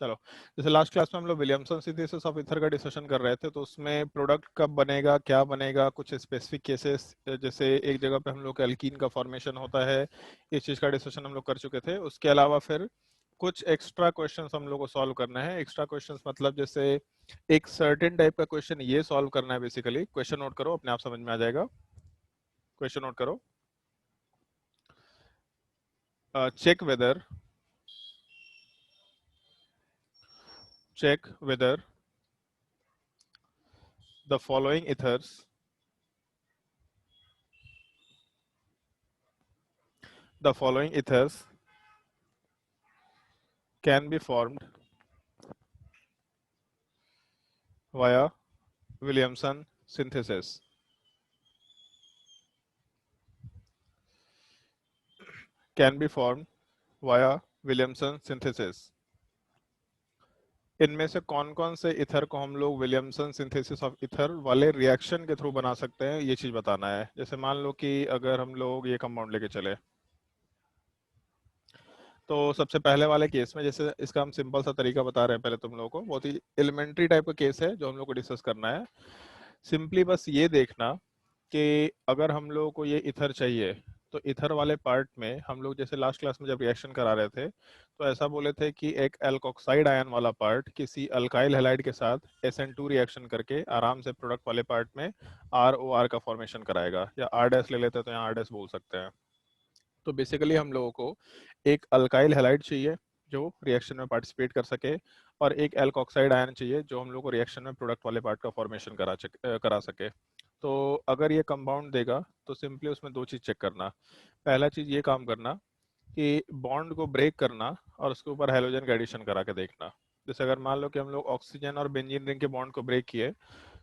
चलो, जैसे last class में हम लोग विलियमसन सिंथेसिस ऑफ ईथर का डिस्कशन कर रहे थे, तो उसमें प्रोडक्ट कब बनेगा, क्या बनेगा, कुछ स्पेसिफिक केसेस, जैसे एक जगह पे हम लोग एल्कीन का फॉर्मेशन होता है, इस चीज़ का डिस्कशन हम लोग कर चुके थे। उसके अलावा फिर कुछ एक्स्ट्रा क्वेश्चंस हम लोग को सॉल्व करना है। एक्स्ट्रा क्वेश्चंस मतलब जैसे एक सर्टेन टाइप का क्वेश्चन ये सॉल्व करना है। बेसिकली क्वेश्चन नोट करो, अपने आप समझ में आ जाएगा। क्वेश्चन नोट करो। Check whether the following ethers can be formed via Williamson synthesis. Can be formed via Williamson synthesis. इनमें से कौन कौन से इथर को हम लोग विलियमसन सिंथेसिस ऑफ इथर वाले रिएक्शन के थ्रू बना सकते हैं, ये चीज बताना है। जैसे मान लो कि अगर हम लोग ये कंपाउंड लेके चले, तो सबसे पहले वाले केस में, जैसे इसका हम सिंपल सा तरीका बता रहे हैं पहले तुम लोगों को, बहुत ही एलिमेंट्री टाइप का केस है जो हम लोग को डिस्कस करना है। सिंपली बस ये देखना कि अगर हम लोगों को ये इथर चाहिए, तो इथर वाले पार्ट में हम लोग जैसे लास्ट क्लास में जब रिएक्शन करा रहे थे, तो ऐसा बोले थे कि एक एल्कोक्साइड आयन वाला पार्ट किसी अल्काइल हैलाइड के साथ SN2 रिएक्शन करके आराम से प्रोडक्ट वाले पार्ट में ROR का फॉर्मेशन कराएगा, या R डैश ले लेते हैं तो यहाँ R डैश बोल सकते हैं। तो बेसिकली हम लोगों को एक अल्काइल हैलाइड चाहिए जो रिएक्शन में पार्टिसिपेट कर सके, और एक एल्कोक्साइड आयन चाहिए जो हम लोग को रिएक्शन में प्रोडक्ट वाले पार्ट का फॉर्मेशन करा सके। तो अगर ये कंपाउंड देगा तो सिंपली उसमें दो चीज़ चेक करना। पहला चीज़ ये काम करना कि बॉन्ड को ब्रेक करना और उसके ऊपर हैलोजन का एडिशन करा के देखना। जैसे अगर मान लो कि हम लोग ऑक्सीजन और बेंजीन रिंग के बॉन्ड को ब्रेक किए,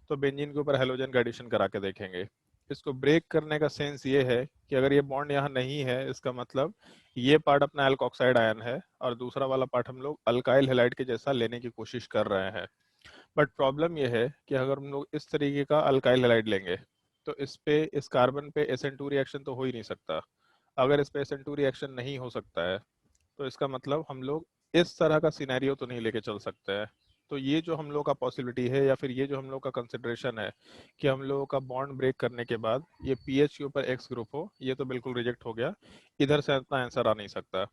तो बेंजीन के ऊपर हैलोजन का एडिशन करा के देखेंगे। इसको ब्रेक करने का सेंस ये है कि अगर ये बॉन्ड यहाँ नहीं है, इसका मतलब ये पार्ट अपना एल्कोक्साइड आयन है और दूसरा वाला पार्ट हम लोग अल्काइल हैलाइड के जैसा लेने की कोशिश कर रहे हैं। बट प्रॉब्लम ये है कि अगर हम लोग इस तरीके का अल्काइल हैलाइड लेंगे, तो इस कार्बन पे SN2 रिएक्शन तो हो ही नहीं सकता। अगर इस पे SN2 रिएक्शन नहीं हो सकता है, तो इसका मतलब हम लोग इस तरह का सिनेरियो तो नहीं लेके चल सकते हैं। तो ये जो हम लोग का पॉसिबिलिटी है, या फिर ये जो हम लोग का कंसिडरेशन है कि हम लोगों का बॉन्ड ब्रेक करने के बाद ये पीएच के ऊपर एक्स ग्रुप हो, ये तो बिल्कुल रिजेक्ट हो गया। इधर से इतना आंसर आ नहीं सकता।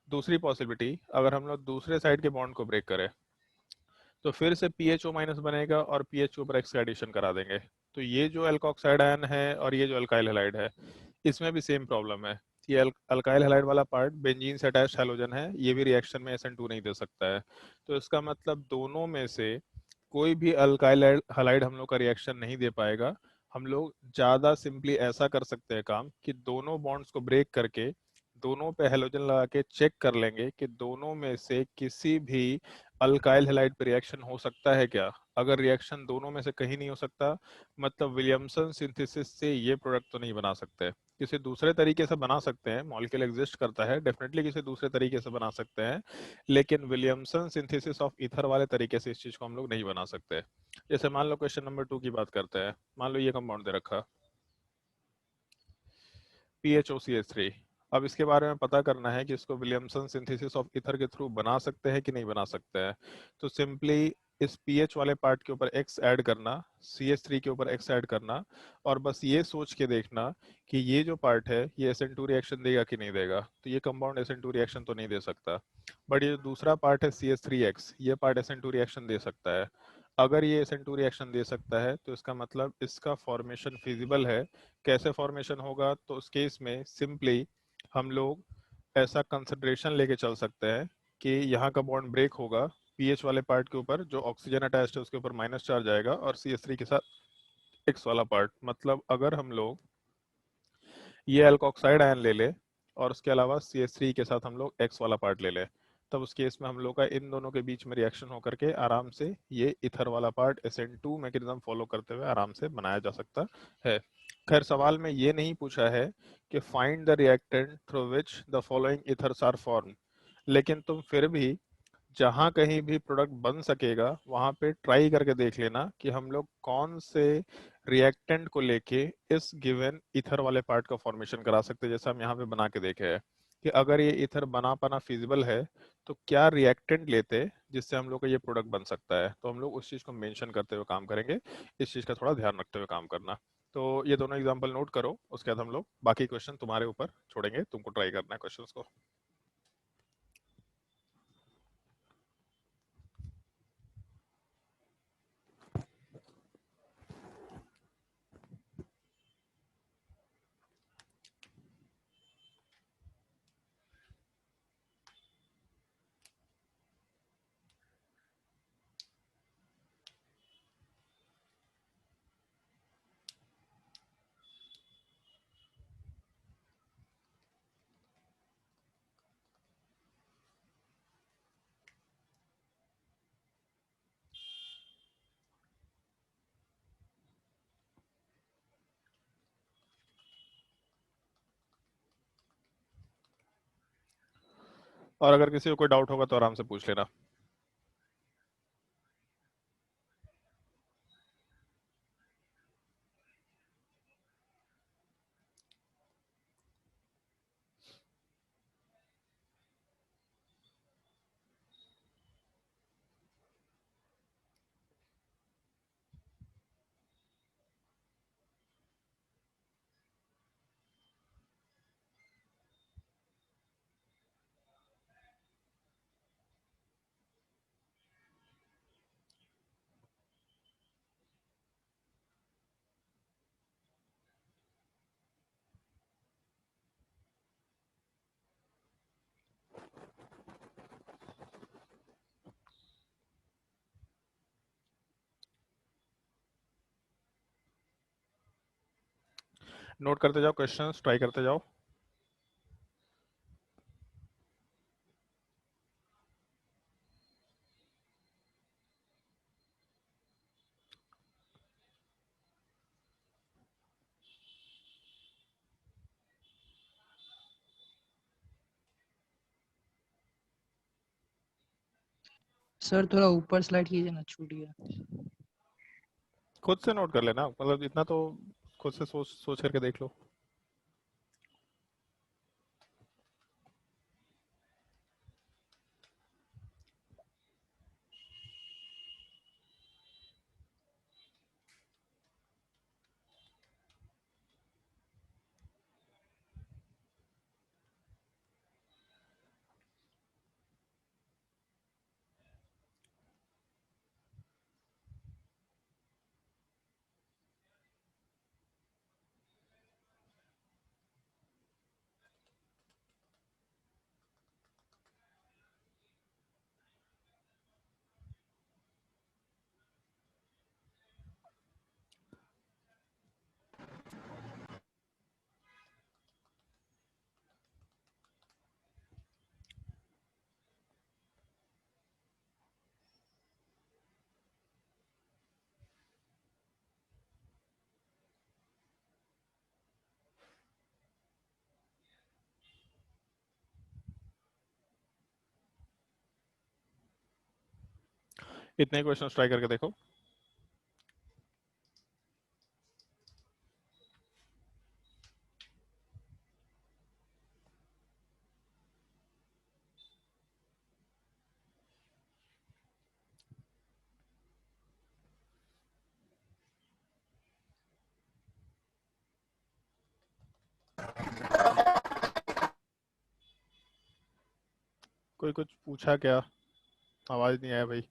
दूसरी पॉसिबिलिटी, अगर हम लोग दूसरे साइड के बॉन्ड को ब्रेक करें, तो फिर से PHO माइनस बनेगा और पीएच के ऊपर एक्स का एडिशन करा देंगे। तो ये जो एल्कोक्साइड आयन है और ये जो अल्काइल हैलाइड है, इसमें भी सेम प्रॉब्लम है। ये अल्काइल हैलाइड वाला पार्ट बेंजीन से अटैच्ड हैलोजन है, ये भी रिएक्शन में SN2 नहीं दे सकता है। तो इसका मतलब दोनों में से कोई भी अल्काइल हैलाइड हम लोग का रिएक्शन नहीं दे पाएगा। हम लोग ज्यादा सिंपली ऐसा कर सकते हैं काम कि दोनों बॉन्ड्स को ब्रेक करके दोनों पे हैलोजन लगा के चेक कर लेंगे कि दोनों में से किसी भी अल्काइल हैलाइड पे रिएक्शन हो सकता है क्या। अगर रिएक्शन दोनों में से कहीं नहीं हो सकता, मतलब विलियमसन सिंथेसिस से ये प्रोडक्ट तो नहीं बना सकते। किसी दूसरे तरीके से बना सकते हैं, मॉलिक्यूल एग्जिस्ट करता है, डेफिनेटली किसी दूसरे तरीके से बना सकते हैं, लेकिन विलियमसन सिंथेसिस ऑफ ईथर वाले तरीके से इस चीज को हम लोग नहीं बना सकते। जैसे मान लो क्वेश्चन नंबर 2 की बात करते हैं। मान लो ये कंपाउंड दे रखा PHOCH3। अब इसके बारे में पता करना है कि इसको विलियमसन सिंथेसिस ऑफ ईथर के थ्रू बना सकते हैं कि नहीं बना सकते हैं। तो सिंपली इस पीएच वाले पार्ट के ऊपर एक्स ऐड करना, CH3 के ऊपर एक्स ऐड करना, और बस ये सोच के देखना कि ये जो पार्ट है ये SN2 रिएक्शन देगा कि नहीं देगा। तो ये कंपाउंड SN2 रिएक्शन तो नहीं दे सकता, बट ये जो दूसरा पार्ट है CH3X, ये पार्ट SN2 रिएक्शन दे सकता है। अगर ये SN2 रिएक्शन दे सकता है, तो इसका मतलब इसका फॉर्मेशन फिजिबल है। कैसे फॉर्मेशन होगा, तो उस केस में सिंपली हम लोग ऐसा कंसिडरेशन लेके चल सकते हैं कि यहाँ का बॉन्ड ब्रेक होगा, पीएच वाले पार्ट के ऊपर जो ऑक्सीजन अटैच्ड है उसके ऊपर माइनस चार्ज आएगा, और CH3 के साथ एक्स वाला पार्ट। मतलब अगर हम लोग ये एल्कोक्साइड आयन ले ले और उसके अलावा CH3 के साथ हम लोग एक्स वाला पार्ट ले ले, तब उस केस में हम लोग का इन दोनों के बीच में रिएक्शन होकर के आराम से ये इथर वाला पार्ट SN2 मैकेनिज्म फॉलो करते हुए आराम से बनाया जा सकता है। खैर सवाल में ये नहीं पूछा है कि find the reactant through which the following ethers are form, लेकिन तुम फिर भी जहां कहीं भी प्रोडक्ट बन सकेगा वहां पे ट्राई करके देख लेना कि हम लोग कौन से रिएक्टेंट को लेके इस गिवन ईथर वाले पार्ट का फॉर्मेशन करा सकते हैं, जैसा हम यहाँ पे बना के देखे हैं कि अगर ये ईथर बना पाना फिजिबल है तो क्या रिएक्टेंट लेते जिससे हम लोग का ये प्रोडक्ट बन सकता है, तो हम लोग उस चीज़ को मेंशन करते हुए काम करेंगे। इस चीज़ का थोड़ा ध्यान रखते हुए काम करना। तो ये दोनों एग्जांपल नोट करो, उसके बाद हम लोग बाकी क्वेश्चन तुम्हारे ऊपर छोड़ेंगे, तुमको ट्राई करना है क्वेश्चंस को। और अगर किसी को कोई डाउट होगा तो आराम से पूछ लेना। नोट करते जाओ, क्वेश्चंस ट्राई करते जाओ। सर थोड़ा ऊपर स्लाइड कीजिए ना, छूट गया। खुद से नोट कर लेना, मतलब इतना तो खुद से सोच सोच करके देख लो। इतने क्वेश्चंस ट्राई करके देखो। कोई कुछ पूछा क्या? आवाज नहीं आया भाई।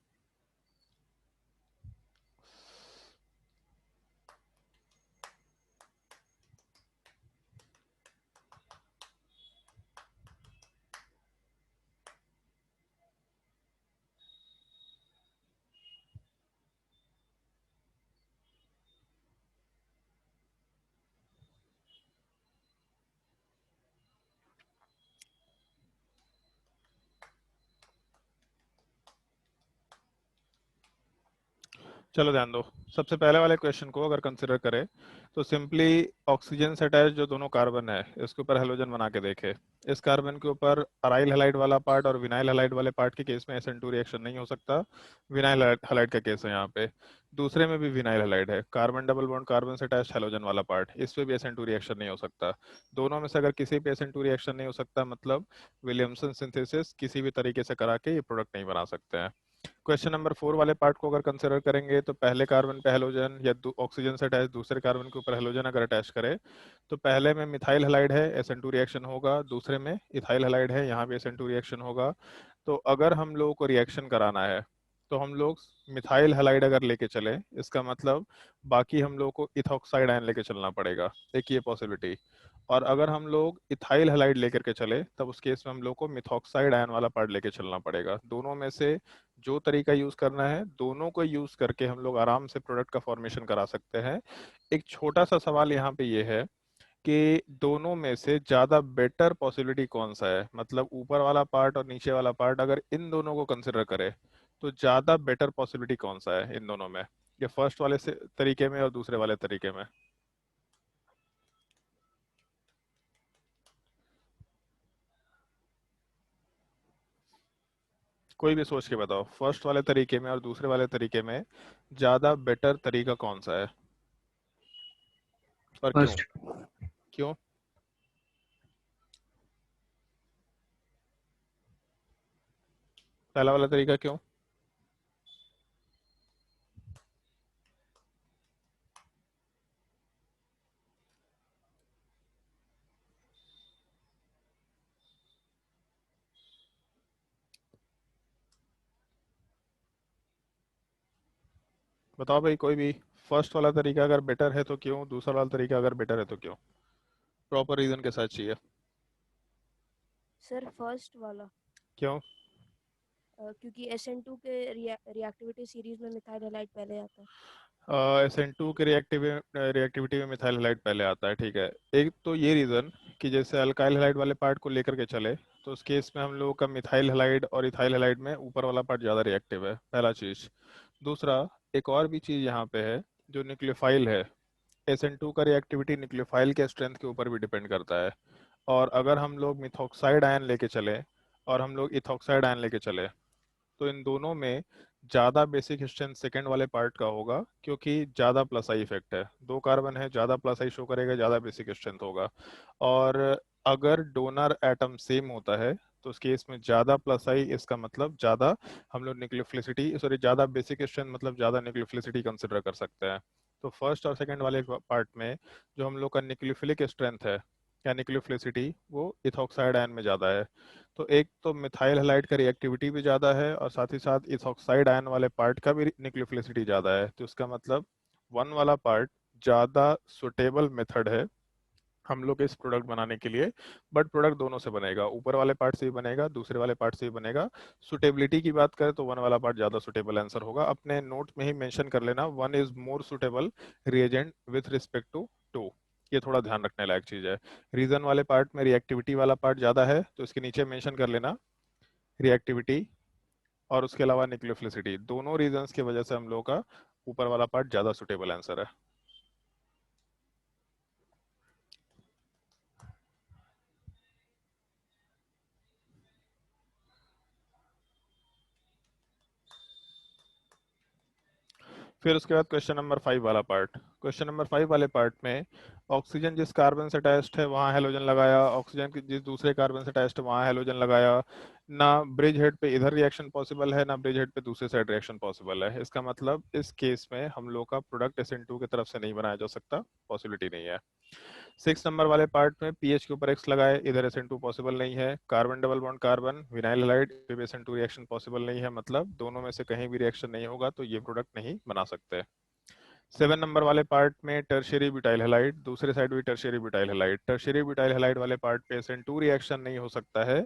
चलो ध्यान दो। सबसे पहले वाले क्वेश्चन को अगर कंसिडर करें तो सिंपली ऑक्सीजन से अटैच जो दोनों कार्बन है इसके ऊपर हेलोजन बना के देखे। इस कार्बन के ऊपर अराइल हैलाइड वाला पार्ट और विनाइल हैलाइड वाले पार्ट के केस में SN2 रिएक्शन नहीं हो सकता। विनाइल हैलाइड का केस है यहाँ पे। दूसरे में भी विनाइल हैलाइड है, कार्बन डबल बॉन्ड कार्बन से अटैच हेलोजन वाला पार्ट, इस पे भी SN2 रिएक्शन नहीं हो सकता। दोनों में से अगर किसी पे SN2 रिएक्शन नहीं हो सकता मतलब विलियमसन सिंथेसिस किसी भी तरीके से करा के ये प्रोडक्ट नहीं बना सकते हैं। क्वेश्चन नंबर 4 वाले पार्ट को अगर कंसिडर करेंगे तो पहले कार्बन पे हेलोजन या ऑक्सीजन से अटैच दूसरे कार्बन के ऊपर हेलोजन अगर अटैच करे तो पहले में मिथाइल हैलाइड है, SN2 रिएक्शन होगा। दूसरे में इथाइल हैलाइड है, यहाँ भी SN2 रिएक्शन होगा। तो अगर हम लोगों को रिएक्शन कराना है तो हम लोग मिथाइल हैलाइड अगर लेके चले, इसका मतलब बाकी हम लोग को इथॉक्साइड आयन लेके चलना पड़ेगा, एक ये पॉसिबिलिटी। और अगर हम लोग इथाइल हैलाइड लेकर के चले तब उस केस में हम लोग को मिथॉक्साइड आयन वाला पार्ट लेके चलना पड़ेगा। दोनों में से जो तरीका यूज करना है दोनों को यूज करके हम लोग आराम से प्रोडक्ट का फॉर्मेशन करा सकते हैं। एक छोटा सा सवाल यहाँ पे ये है कि दोनों में से ज्यादा बेटर पॉसिबिलिटी कौन सा है, मतलब ऊपर वाला पार्ट और नीचे वाला पार्ट अगर इन दोनों को कंसिडर करें तो ज्यादा बेटर पॉसिबिलिटी कौन सा है इन दोनों में, ये फर्स्ट वाले से तरीके में और दूसरे वाले तरीके में। कोई भी सोच के बताओ, फर्स्ट वाले तरीके में और दूसरे वाले तरीके में ज्यादा बेटर तरीका कौन सा है और क्यों? फर्स्ट। क्यों? पहला वाला तरीका क्यों? बताओ भाई कोई भी। फर्स्ट वाला तरीका अगर बेटर है तो क्यों, दूसरा वाला तरीका अगर बेटर है तो क्यों? प्रॉपर रीजन के साथ चाहिए। सर फर्स्ट वाला। क्यों? क्योंकि SN2 के रिएक्टिविटी सीरीज में मिथाइल हैलाइड पहले आता है। SN2 के रिएक्टिविटी में मिथाइल हैलाइड पहले आता है, ठीक है। एक तो ये रीजन कि जैसे अल्काइल हैलाइड वाले पार्ट को लेकर के चले तो उस केस में हम लोगों का मिथाइल हैलाइड और इथाइल हैलाइड में ऊपर वाला पार्ट ज़्यादा रिएक्टिव है, पहला चीज़। दूसरा, एक और भी चीज़ यहाँ पे है, जो न्यूक्लियोफाइल है। SN2 का रिएक्टिविटी न्यूक्लियोफाइल के स्ट्रेंथ के ऊपर भी डिपेंड करता है। और अगर हम लोग मिथॉक्साइड आयन लेके चले और हम लोग इथॉक्साइड आयन लेके चले तो इन दोनों में ज़्यादा बेसिक स्ट्रेंथ सेकेंड वाले पार्ट का होगा, क्योंकि ज़्यादा प्लस आई इफेक्ट है। दो कार्बन है, ज़्यादा प्लस आई शो करेगा, ज़्यादा बेसिक स्ट्रेंथ होगा। और अगर डोनर एटम सेम होता है तो उस केस में ज़्यादा प्लस आई, इसका मतलब ज़्यादा हम लोग न्यूक्लियोफिलिसिटी, सॉरी ज़्यादा बेसिक स्ट्रेंथ मतलब ज़्यादा न्यूक्लियोफिलिसिटी कंसिडर कर सकते हैं। तो फर्स्ट और सेकेंड वाले पार्ट में जो हम लोग का न्यूक्लियोफिलिक स्ट्रेंथ है या न्यूक्लियोफिलिसिटी वो इथॉक्साइड आयन में ज़्यादा है। तो एक तो मिथाइल हैलाइड का रिएक्टिविटी भी ज़्यादा है और साथ ही साथ इथॉक्साइड आयन वाले पार्ट का भी न्यूक्लियोफिलिसिटी ज़्यादा है, तो इसका मतलब वन वाला पार्ट ज़्यादा सुटेबल मेथड है हम लोग इस प्रोडक्ट बनाने के लिए। बट प्रोडक्ट दोनों से बनेगा, ऊपर वाले पार्ट से भी बनेगा, दूसरे वाले पार्ट से भी बनेगा। सुटेबिलिटी की बात करें तो वन वाला पार्ट ज़्यादा सुटेबल आंसर होगा। अपने नोट में ही मेंशन कर लेना, one is more suitable reagent with respect to to. ये थोड़ा ध्यान रखने लायक चीज़ है। रीजन वाले पार्ट में रिएक्टिविटी वाला पार्ट ज़्यादा है तो इसके नीचे मेंशन कर लेना रिएक्टिविटी और उसके अलावा न्यूक्लियोफिलिसिटी, दोनों रीजंस की वजह से हम लोग का ऊपर वाला पार्ट ज़्यादा सुटेबल आंसर है। फिर उसके बाद क्वेश्चन नंबर 5 वाला पार्ट। क्वेश्चन नंबर 5 वाले पार्ट में ऑक्सीजन जिस कार्बन से अटैच्ड है वहाँ हेलोजन लगाया, ऑक्सीजन जिस दूसरे कार्बन से अटैच्ड है वहाँ हेलोजन लगाया। ना ब्रिज हेड पे इधर रिएक्शन पॉसिबल है, ना ब्रिज हेड पे दूसरे साइड रिएक्शन पॉसिबल है। इसका मतलब इस केस में हम लोग का प्रोडक्ट SN2 की तरफ से नहीं बनाया जा सकता, पॉसिबिलिटी नहीं है। 6 नंबर वाले पार्ट में पीएच के ऊपर एक्स लगाए, इधर SN2 पॉसिबल नहीं है। Carbon double bond carbon vinyl halide पे SN2 रिएक्शन पॉसिबल नहीं है, मतलब दोनों में से कहीं भी रिएक्शन नहीं होगा तो ये प्रोडक्ट नहीं बना सकते। 7 नंबर वाले पार्ट में टर्शियरी ब्यूटाइल हैलाइड, दूसरे साइड भी tertiary butyl halide. Tertiary butyl halide वाले पार्ट पे SN2 रिएक्शन नहीं हो सकता है,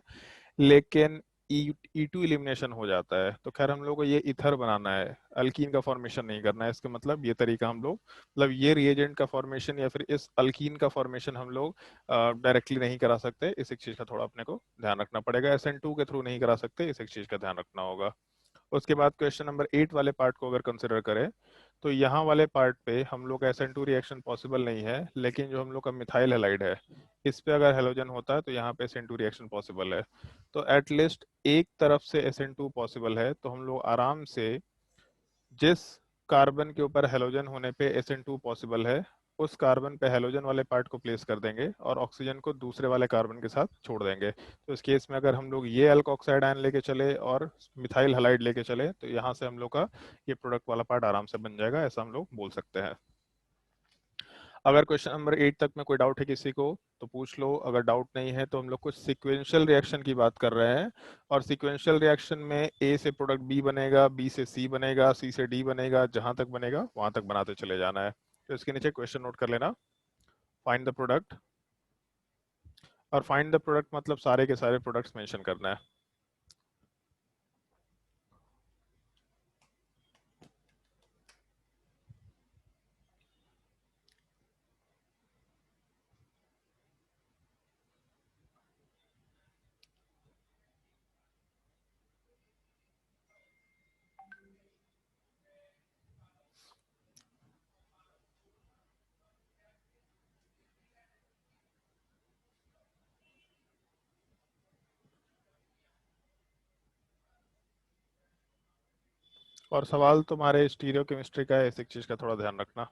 लेकिन E2 इलिमिनेशन हो जाता है। तो खैर हम लोग को ये इथर बनाना है, अल्कीन का फॉर्मेशन नहीं करना है। इसका मतलब ये तरीका हम लोग, मतलब ये रिएजेंट का फॉर्मेशन या फिर इस अल्कीन का फॉर्मेशन हम लोग डायरेक्टली नहीं करा सकते। इस एक चीज का थोड़ा अपने को ध्यान रखना पड़ेगा। SN2 के थ्रू नहीं करा सकते, इस एक चीज का ध्यान रखना होगा। उसके बाद क्वेश्चन नंबर 8 वाले पार्ट को अगर कंसिडर करें तो यहाँ वाले पार्ट पे हम लोग का SN2 रिएक्शन पॉसिबल नहीं है, लेकिन जो हम लोग का मिथाइल हैलाइड है इस पे अगर हेलोजन होता है तो यहाँ पे SN2 रिएक्शन पॉसिबल है। तो एटलीस्ट एक तरफ से SN2 पॉसिबल है, तो हम लोग आराम से जिस कार्बन के ऊपर हेलोजन होने पे SN2 पॉसिबल है उस कार्बन पे हेलोजन वाले पार्ट को प्लेस कर देंगे और ऑक्सीजन को दूसरे वाले कार्बन के साथ छोड़ देंगे। तो इस केस में अगर हम लोग ये अल्कोक्साइड आयन लेके चले और मिथाइल हलाइड लेके चले तो यहाँ से हम लोग का ये प्रोडक्ट वाला पार्ट आराम से बन जाएगा, ऐसा हम लोग बोल सकते हैं। अगर क्वेश्चन नंबर 8 तक में कोई डाउट है किसी को तो पूछ लो, अगर डाउट नहीं है तो हम लोग कुछ सिक्वेंशियल रिएक्शन की बात कर रहे हैं। और सिक्वेंशियल रिएक्शन में ए से प्रोडक्ट बी बनेगा, बी से सी बनेगा, सी से डी बनेगा, जहां तक बनेगा वहां तक बनाते चले जाना है। तो इसके नीचे क्वेश्चन नोट कर लेना, फाइंड द प्रोडक्ट। और फाइंड द प्रोडक्ट मतलब सारे के सारे प्रोडक्ट्स मेंशन करना है। और सवाल तुम्हारे स्टीरियो केमिस्ट्री का है, इस एक चीज का थोड़ा ध्यान रखना।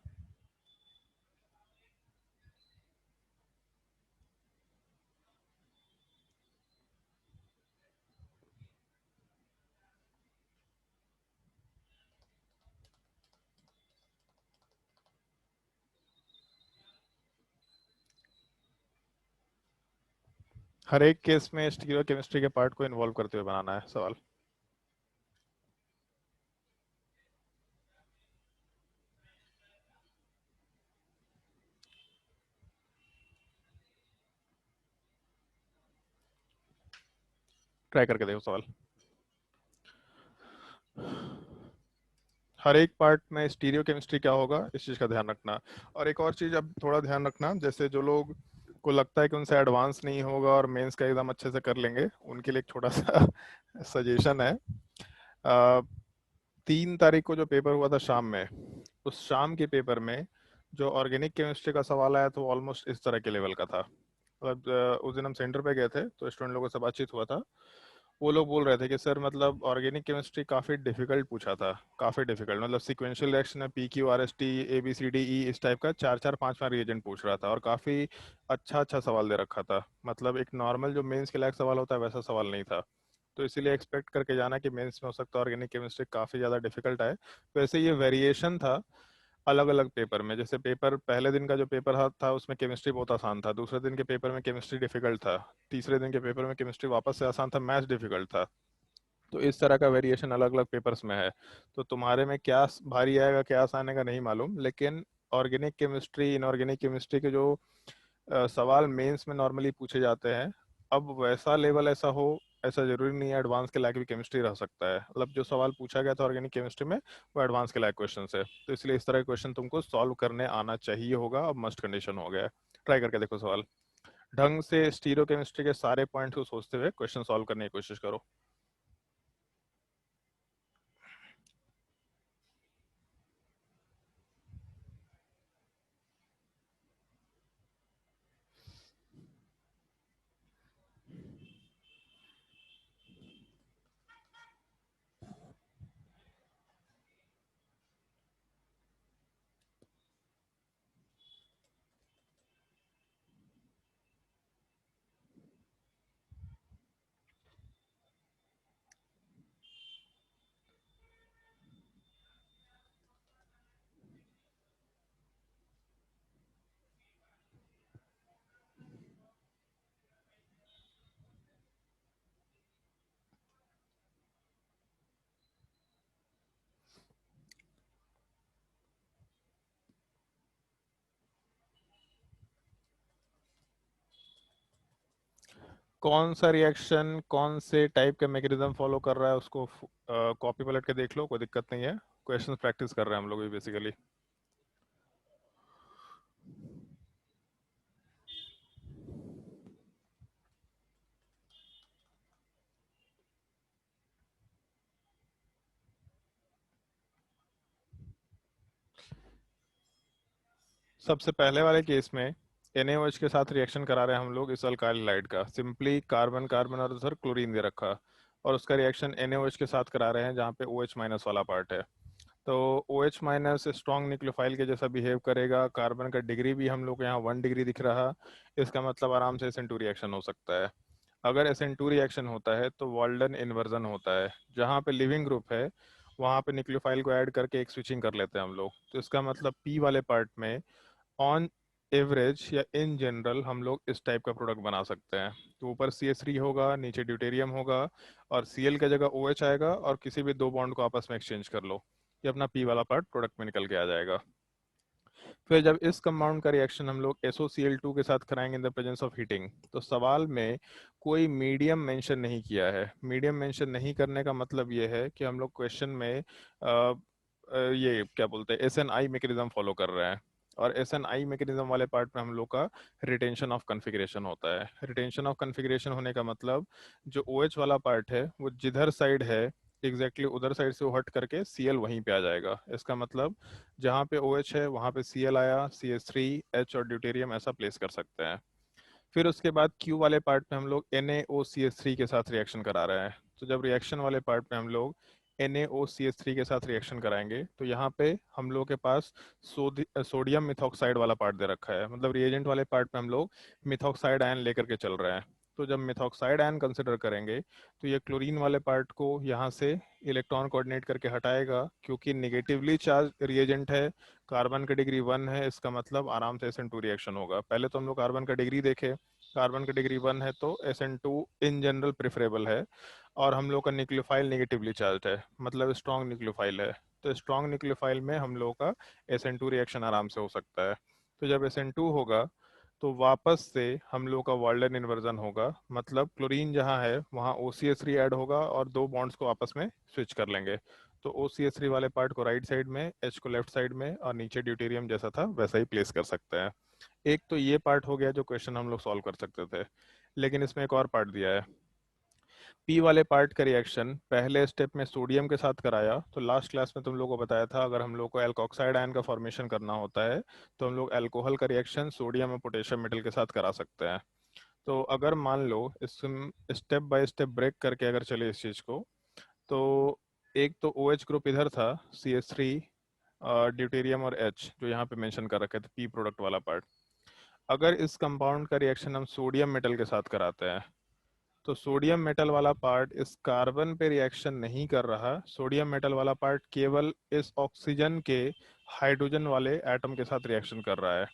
हर एक केस में स्टीरियो केमिस्ट्री के पार्ट को इन्वॉल्व करते हुए बनाना है सवाल। ट्राई करके देखो सवाल। हर एक पार्ट में स्टीरियो केमिस्ट्री क्या होगा इस चीज का ध्यान रखना। और एक और चीज अब थोड़ा ध्यान रखना, जैसे जो लोग को लगता है कि उनसे एडवांस नहीं होगा और मेंस का एकदम अच्छे से कर लेंगे, उनके लिए एक छोटा सा सजेशन है। 3 तारीख को जो पेपर हुआ था शाम में, उस शाम के पेपर में जो ऑर्गेनिक केमिस्ट्री का सवाल आया तो ऑलमोस्ट इस तरह के लेवल का था। मतलब उस दिन हम सेंटर पे गए थे तो स्टूडेंट लोगों से बातचीत हुआ था, वो लोग बोल रहे थे कि सर मतलब ऑर्गेनिक केमिस्ट्री काफ़ी डिफिकल्ट पूछा था, काफ़ी डिफिकल्ट, मतलब सीक्वेंशियल रिएक्शन में PQ RST ABCDE इस टाइप का 4 4 5 5 रिएजेंट पूछ रहा था और काफ़ी अच्छा अच्छा सवाल दे रखा था। मतलब एक नॉर्मल जो मेंस के लायक सवाल होता है वैसा सवाल नहीं था। तो इसीलिए एक्सपेक्ट करके जाना कि मेंस में हो सकता है ऑर्गेनिक केमिस्ट्री काफ़ी ज़्यादा डिफिकल्ट आए। वैसे ये वेरिएशन था अलग अलग पेपर में, जैसे पेपर पहले दिन का जो पेपर था उसमें केमिस्ट्री बहुत आसान था, दूसरे दिन के पेपर में केमिस्ट्री डिफिकल्ट था, तीसरे दिन के पेपर में केमिस्ट्री वापस से आसान था, मैथ्स डिफिकल्ट था। तो इस तरह का वेरिएशन अलग अलग पेपर्स में है। तो तुम्हारे में क्या भारी आएगा क्या आसान आएगा नहीं मालूम, लेकिन ऑर्गेनिक केमिस्ट्री इनऑर्गेनिक केमिस्ट्री के जो सवाल मेंस में नॉर्मली पूछे जाते हैं, अब वैसा लेवल ऐसा हो ऐसा जरूरी नहीं है, एडवांस के लायक भी केमिस्ट्री रह सकता है। मतलब जो सवाल पूछा गया था ऑर्गेनिक केमिस्ट्री में वो एडवांस के लायक क्वेश्चन है, तो इसलिए इस तरह के क्वेश्चन तुमको सॉल्व करने आना चाहिए होगा, अब मस्ट कंडीशन हो गया है। ट्राई करके देखो सवाल, ढंग से स्टीरियो केमिस्ट्री के सारे पॉइंट को सोचते हुए क्वेश्चन सॉल्व करने की कोशिश करो। कौन सा रिएक्शन कौन से टाइप के मैकेनिज्म फॉलो कर रहा है उसको कॉपी पलट के देख लो, कोई दिक्कत नहीं है। क्वेश्चन प्रैक्टिस कर रहे हैं हम लोग भी बेसिकली। सबसे पहले वाले केस में NaOH के साथ रिएक्शन करा रहे हैं हम लोग इस अल्काइल हैलाइड का, सिंपली कार्बन कार्बन और उधर क्लोरीन दे रखा, और उसका रिएक्शन NaOH के साथ करा रहे हैं जहाँ पे OH माइनस वाला पार्ट है। तो OH माइनस स्ट्रॉन्ग न्यूक्लियोफाइल के जैसा बिहेव करेगा, कार्बन का डिग्री भी हम लोग को यहाँ 1 डिग्री दिख रहा, इसका मतलब आराम से SN2 रिएक्शन हो सकता है। अगर SN2 रिएक्शन होता है तो वाल्डन इन्वर्जन होता है, जहाँ पे लिविंग ग्रुप है वहाँ पे न्यूक्लियोफाइल को ऐड करके एक स्विचिंग कर लेते हैं हम लोग। तो इसका मतलब P वाले पार्ट में ऑन एवरेज या इन जनरल हम लोग इस टाइप का प्रोडक्ट बना सकते हैं। तो ऊपर CH3 होगा, नीचे ड्यूटेरियम होगा, और Cl की जगह OH आएगा, और किसी भी दो बॉन्ड को आपस में एक्सचेंज कर लो, ये अपना P वाला पार्ट प्रोडक्ट में निकल के आ जाएगा। फिर जब इस कंपाउंड का रिएक्शन हम लोग SOCl2 के साथ कराएंगे in the presence of heating, तो सवाल में कोई मीडियम मेंशन नहीं किया है। मीडियम मेंशन नहीं करने का मतलब ये है कि हम लोग क्वेश्चन में ये क्या बोलते हैं SNI मैकेनिज्म फॉलो कर रहे हैं, और SNI मैकेनिज्म वाले पार्ट में हम लोग का रिटेंशन ऑफ कॉन्फ़िगरेशन होता है। रिटेंशन ऑफ कॉन्फ़िगरेशन होने का मतलब जो OH वाला पार्ट है वो जिधर साइड है एग्जैक्टली उधर साइड से वो हट करके Cl वहीं पे आ जाएगा। इसका मतलब जहाँ पे OH है वहाँ पे Cl आया, CH3, H और ड्यूटेरियम ऐसा प्लेस कर सकते हैं। फिर उसके बाद Q वाले पार्ट में हम लोग NaOCH3 के साथ रिएक्शन करा रहे हैं। तो जब रिएक्शन वाले पार्ट में हम लोग NaOCH3 के साथ रिएक्शन कराएंगे तो यहाँ पे हम लोग के पास सोडियम मिथॉक्साइड वाला पार्ट दे रखा है, मतलब रिएजेंट वाले पार्ट में हम लोग मिथॉक्साइड आयन लेकर के चल रहे हैं। तो जब मिथॉक्साइड आयन कंसिडर करेंगे तो ये क्लोरीन वाले पार्ट को यहाँ से इलेक्ट्रॉन कोऑर्डिनेट करके हटाएगा, क्योंकि निगेटिवली चार्ज रिएजेंट है, कार्बन का डिग्री 1 है, इसका मतलब आराम से SN2 रिएक्शन होगा। पहले तो हम लोग कार्बन का डिग्री देखे, कार्बन का डिग्री 1 है तो SN2 इन जनरल प्रेफरेबल है, और हम लोग का न्यूक्लियोफाइल नेगेटिवली चार्ज है, मतलब स्ट्रॉन्ग न्यूक्लियोफाइल है। तो स्ट्रॉन्ग न्यूक्लियोफाइल में हम लोग का SN2 रिएक्शन आराम से हो सकता है। तो जब SN2 होगा तो वापस से हम लोग का वाल्डन इन्वर्जन होगा, मतलब क्लोरीन जहाँ है वहाँ OCH3 ऐड होगा और दो बॉन्ड्स को आपस में स्विच कर लेंगे। तो OCH3 वाले पार्ट को राइट साइड में, H को लेफ्ट साइड में, और नीचे ड्यूटेरियम जैसा था वैसा ही प्लेस कर सकते हैं। एक तो ये पार्ट हो गया जो क्वेश्चन हम लोग सॉल्व कर सकते थे, लेकिन इसमें एक और पार्ट दिया है। P वाले पार्ट का रिएक्शन पहले स्टेप में सोडियम के साथ कराया, तो लास्ट क्लास में तुम लोगों को बताया था अगर हम लोग को एल्कोक्साइड आयन का फॉर्मेशन करना होता है तो हम लोग अल्कोहल का रिएक्शन सोडियम और पोटेशियम मेटल के साथ करा सकते हैं। तो अगर मान लो इस स्टेप बाय स्टेप ब्रेक करके अगर चले इस चीज़ को, तो एक तो OH ग्रुप इधर था, CH3, ड्यूटेरियम और H जो यहाँ पे मेंशन कर रखे थे, P प्रोडक्ट वाला पार्ट। अगर इस कंपाउंड का रिएक्शन हम सोडियम मेटल के साथ कराते हैं तो सोडियम मेटल वाला पार्ट इस कार्बन पे रिएक्शन नहीं कर रहा, सोडियम मेटल वाला पार्ट केवल इस ऑक्सीजन के हाइड्रोजन वाले एटम के साथ रिएक्शन कर रहा है।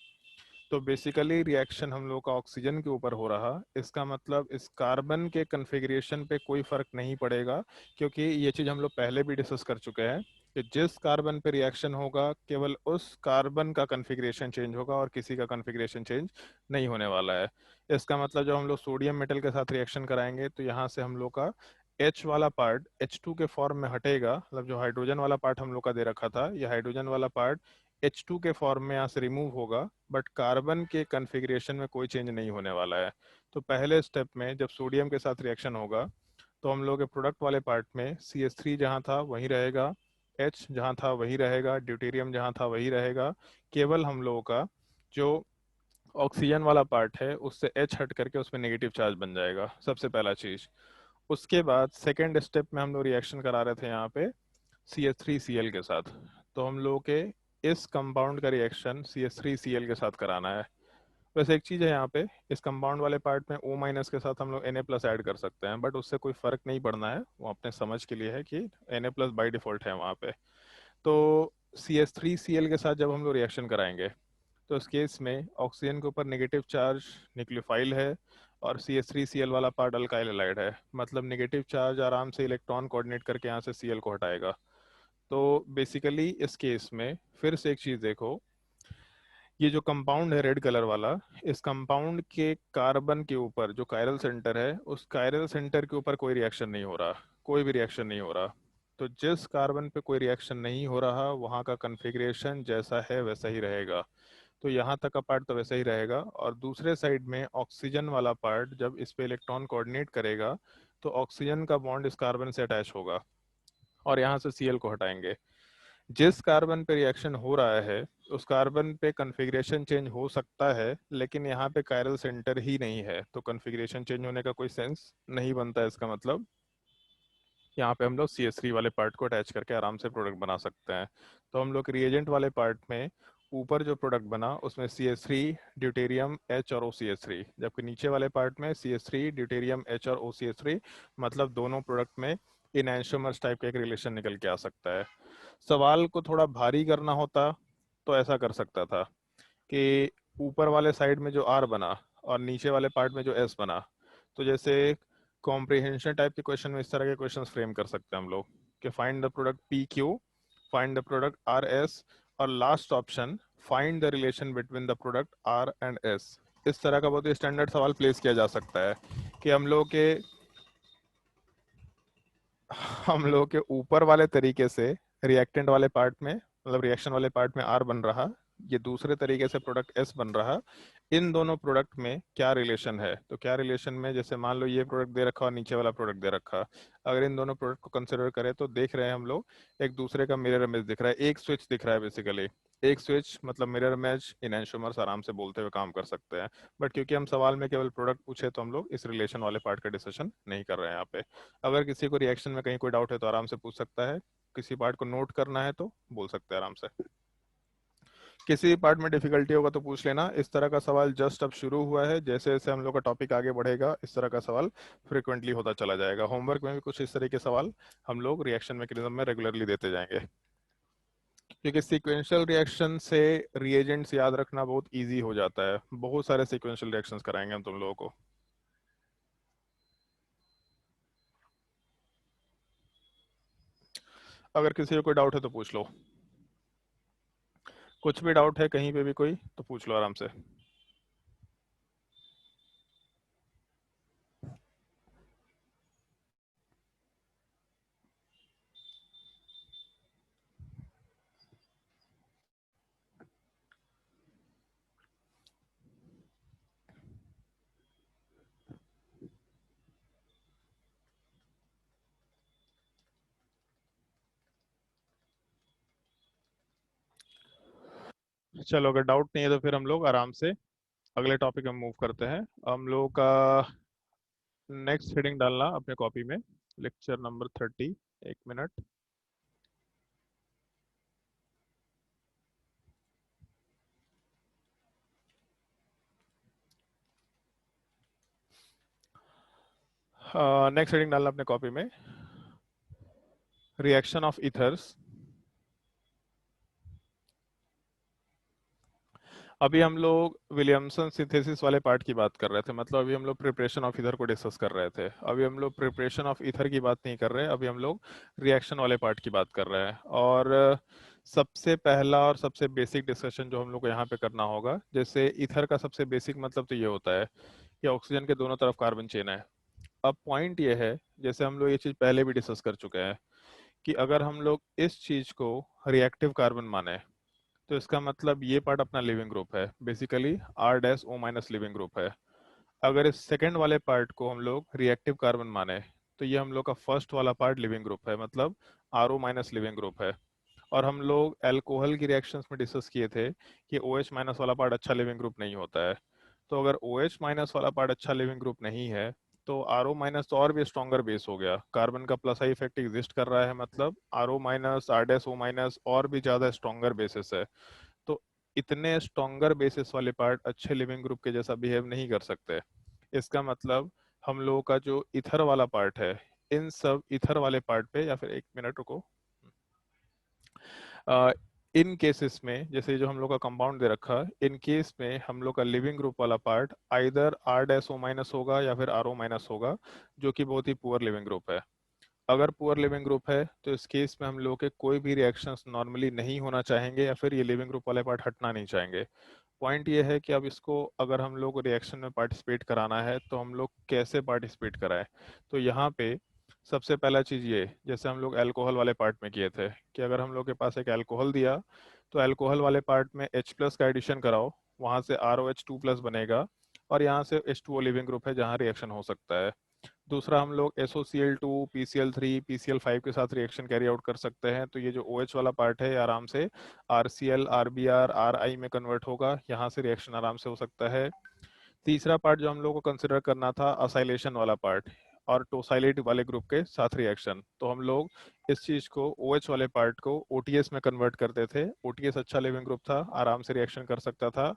तो बेसिकली रिएक्शन हम लोग का ऑक्सीजन के ऊपर हो रहा, इसका मतलब इस कार्बन के कन्फिग्रेशन पे कोई फर्क नहीं पड़ेगा, क्योंकि ये चीज़ हम लोग पहले भी डिस्कस कर चुके हैं कि जिस कार्बन पे रिएक्शन होगा केवल उस कार्बन का कन्फिग्रेशन चेंज होगा और किसी का कन्फिग्रेशन चेंज नहीं होने वाला है। इसका मतलब जब हम लोग सोडियम मेटल के साथ रिएक्शन कराएंगे तो यहाँ से हम लोग का H वाला पार्ट H2 के फॉर्म में हटेगा, मतलब जो हाइड्रोजन वाला पार्ट हम लोग का दे रखा था, यह हाइड्रोजन वाला पार्ट H2 के फॉर्म में यहाँ से रिमूव होगा, बट कार्बन के कन्फिग्रेशन में कोई चेंज नहीं होने वाला है। तो पहले स्टेप में जब सोडियम के साथ रिएक्शन होगा तो हम लोग के प्रोडक्ट वाले पार्ट में CH3 जहाँ था वहीं रहेगा, H जहाँ था वहीं रहेगा, ड्यूटेरियम जहाँ था वहीं रहेगा, केवल हम लोगों का जो ऑक्सीजन वाला पार्ट है उससे H हट करके उसमें नेगेटिव चार्ज बन जाएगा, सबसे पहला चीज़। उसके बाद सेकेंड स्टेप में हम लोग रिएक्शन करा रहे थे यहाँ पे CH3Cl के साथ, तो हम लोग के इस कंपाउंड का रिएक्शन CH3Cl के साथ कराना है। वैसे एक चीज़ है यहाँ पे, इस कंपाउंड वाले पार्ट में O माइनस के साथ हम लोग Na+ ऐड कर सकते हैं, बट उससे कोई फर्क नहीं पड़ना है, वो अपने समझ के लिए है कि Na+ बाई डिफॉल्ट है वहाँ पे। तो CH3Cl के साथ जब हम लोग रिएक्शन कराएंगे तो इस केस में ऑक्सीजन के ऊपर नेगेटिव चार्ज न्यूक्लियोफाइल है और CH3Cl वाला पार्ट अल्काइल हैलाइड है, मतलब नेगेटिव चार्ज आराम से इलेक्ट्रॉन कोऑर्डिनेट करके यहाँ से Cl को हटाएगा। तो बेसिकली इस केस में फिर से एक चीज़ देखो, ये जो कंपाउंड है रेड कलर वाला, इस कंपाउंड के कार्बन के ऊपर जो कायरल सेंटर है उस कायरल सेंटर के ऊपर कोई रिएक्शन नहीं हो रहा, कोई भी रिएक्शन नहीं हो रहा। तो जिस कार्बन पे कोई रिएक्शन नहीं हो रहा वहाँ का कन्फिग्रेशन जैसा है वैसा ही रहेगा, तो यहाँ तक का पार्ट तो वैसा ही रहेगा। और दूसरे साइड में ऑक्सीजन वाला पार्ट जब इस पे इलेक्ट्रॉन कोऑर्डिनेट करेगा तो ऑक्सीजन का बॉन्ड इस कार्बन से अटैच होगा और यहाँ से Cl को हटाएंगे। जिस कार्बन पे रिएक्शन हो रहा है उस कार्बन पे कन्फिग्रेशन चेंज हो सकता है, लेकिन यहाँ पे कायरल सेंटर ही नहीं है, तो कन्फिग्रेशन चेंज होने का कोई सेंस नहीं बनता है। इसका मतलब यहाँ पे हम लोग CH3 वाले पार्ट को अटैच करके आराम से प्रोडक्ट बना सकते हैं। तो हम लोग रिएजेंट वाले पार्ट में ऊपर जो प्रोडक्ट बना उसमें CH3 ड्यूटेरियम H और OCH3, जबकि नीचे वाले पार्ट में CH3 ड्यूटेरियम H और OCH3, मतलब दोनों प्रोडक्ट में इनैंशोमर्स टाइप का एक रिलेशन निकल के आ सकता है। सवाल को थोड़ा भारी करना होता तो ऐसा कर सकता था कि ऊपर वाले साइड में जो R बना और नीचे वाले पार्ट में जो S बना, तो जैसे कॉम्प्रिहेंशन टाइप के क्वेश्चन में इस तरह के क्वेश्चंस फ्रेम कर सकते हैं हम लोग कि find the product PQ, find the product RS, और last option find the relation between the product R and S। इस तरह का बहुत ही स्टैंडर्ड सवाल प्लेस किया जा सकता है कि हम लोग के ऊपर वाले तरीके से रिएक्टेंट वाले पार्ट में, मतलब रिएक्शन वाले पार्ट में R बन रहा, ये दूसरे तरीके से प्रोडक्ट S बन रहा, इन दोनों प्रोडक्ट में क्या रिलेशन है। तो क्या रिलेशन में, जैसे मान लो ये प्रोडक्ट दे रखा और नीचे वाला प्रोडक्ट दे रखा, अगर इन दोनों प्रोडक्ट को कंसिडर करें तो देख रहे हैं हम लोग एक दूसरे का मिरर इमेज दिख रहा है, एक स्विच दिख रहा है बेसिकली। एक स्विच मतलब मिरर इमेज, इनैंशोमर्स आराम से बोलते हुए काम कर सकते हैं। बट क्योंकि हम सवाल में केवल प्रोडक्ट पूछे तो हम लोग इस रिलेशन वाले पार्ट का डिस्कशन नहीं कर रहे हैं यहाँ पे। अगर किसी को रिएक्शन में कहीं कोई डाउट है तो आराम से पूछ सकता है, किसी पार्ट को नोट करना है तो बोल सकते हैं आराम से। किसी भी पार्ट में डिफिकल्टी होगा तो पूछ लेना। इस तरह का सवाल जस्ट अब शुरू हुआ है, जैसे जैसे हम लोग का टॉपिक आगे बढ़ेगा इस तरह का सवाल फ्रिक्वेंटली होता चला जाएगा। होमवर्क में भी कुछ इस तरह के सवाल हम लोग रिएक्शन मैकेनिज्म में रेगुलरली देते जाएंगे, क्योंकि सीक्वेंशियल रिएक्शन से रिएजेंट्स याद रखना बहुत इजी हो जाता है। बहुत सारे सीक्वेंशियल रिएक्शंस कराएंगे हम तुम लोगों को। अगर किसी को कोई डाउट है तो पूछ लो, कुछ भी डाउट है कहीं पे भी कोई तो पूछ लो आराम से। चलो, अगर डाउट नहीं है तो फिर हम लोग आराम से अगले टॉपिक में मूव करते हैं। हम लोग का नेक्स्ट हेडिंग डालना अपने कॉपी में, लेक्चर नंबर 30। एक मिनट। नेक्स्ट हेडिंग डालना अपने कॉपी में, रिएक्शन ऑफ ईथर्स। अभी हम लोग विलियमसन सिंथेसिस वाले पार्ट की बात कर रहे थे, मतलब अभी हम लोग प्रिपरेशन ऑफ ईथर को डिस्कस कर रहे थे। अभी हम लोग प्रिपरेशन ऑफ ईथर की बात नहीं कर रहे, अभी हम लोग रिएक्शन वाले पार्ट की बात कर रहे हैं। और सबसे पहला और सबसे बेसिक डिस्कशन जो हम लोग को यहाँ पे करना होगा, जैसे ईथर का सबसे बेसिक मतलब तो ये होता है कि ऑक्सीजन के दोनों तरफ कार्बन चेन है। अब पॉइंट ये है, जैसे हम लोग ये चीज़ पहले भी डिस्कस कर चुके हैं, कि अगर हम लोग इस चीज़ को रिएक्टिव कार्बन माने तो इसका मतलब ये पार्ट अपना लिविंग ग्रुप है, बेसिकली R-O- लिविंग ग्रुप है। अगर इस सेकेंड वाले पार्ट को हम लोग रिएक्टिव कार्बन माने तो ये हम लोग का फर्स्ट वाला पार्ट लिविंग ग्रुप है, मतलब RO- लिविंग ग्रुप है। और हम लोग अल्कोहल की रिएक्शंस में डिस्कस किए थे कि OH- वाला पार्ट अच्छा लिविंग ग्रुप नहीं होता है। तो अगर OH- वाला पार्ट अच्छा लिविंग ग्रुप नहीं है तो RO- तो और भी स्ट्रॉन्गर बेस हो गया। कार्बन का प्लस आई इफेक्ट एग्जिस्ट कर रहा है, मतलब RO-, R-O- और भी ज्यादा स्ट्रॉन्गर बेसिस है। तो इतने स्ट्रॉन्गर बेसिस वाले पार्ट अच्छे लिविंग ग्रुप के जैसा बिहेव नहीं कर सकते। इसका मतलब हम लोगों का जो इथर वाला पार्ट है, इन सब इथर वाले पार्ट पे, या फिर एक मिनट रुको, इन केसेस में जैसे जो हम लोग का कंपाउंड दे रखा, इन केस में हम लोग का लिविंग ग्रुप वाला पार्ट आइदर R-O- होगा या फिर RO- होगा, जो कि बहुत ही पुअर लिविंग ग्रुप है। अगर पुअर लिविंग ग्रुप है तो इस केस में हम लोग के कोई भी रिएक्शंस नॉर्मली नहीं होना चाहेंगे, या फिर ये लिविंग ग्रुप वाले पार्ट हटना नहीं चाहेंगे। पॉइंट ये है कि अब इसको अगर हम लोग को रिएक्शन में पार्टिसिपेट कराना है तो हम लोग कैसे पार्टिसिपेट कराएं। तो यहाँ पे सबसे पहला चीज़ ये, जैसे हम लोग अल्कोहल वाले पार्ट में किए थे, कि अगर हम लोग के पास एक अल्कोहल दिया तो अल्कोहल वाले पार्ट में H+ का एडिशन कराओ, वहाँ से ROH2+ बनेगा, और यहाँ से H2O लिविंग ग्रुप है जहाँ रिएक्शन हो सकता है। दूसरा हम लोग SOCl2, PCl3, PCl5 के साथ रिएक्शन कैरी आउट कर सकते हैं। तो ये जो OH वाला पार्ट है ये आराम से RCl, RBr, RI में कन्वर्ट होगा, यहाँ से रिएक्शन आराम से हो सकता है। तीसरा पार्ट जो हम लोग को कंसिडर करना था असाइलेशन वाला पार्ट और टोसाइलेट वाले ग्रुप के साथ रिएक्शन। तो हम लोग इस चीज को OH वाले पार्ट को OTS में कन्वर्ट करते थे। OTS अच्छा लिविंग ग्रुप था, आराम से रिएक्शन कर सकता था।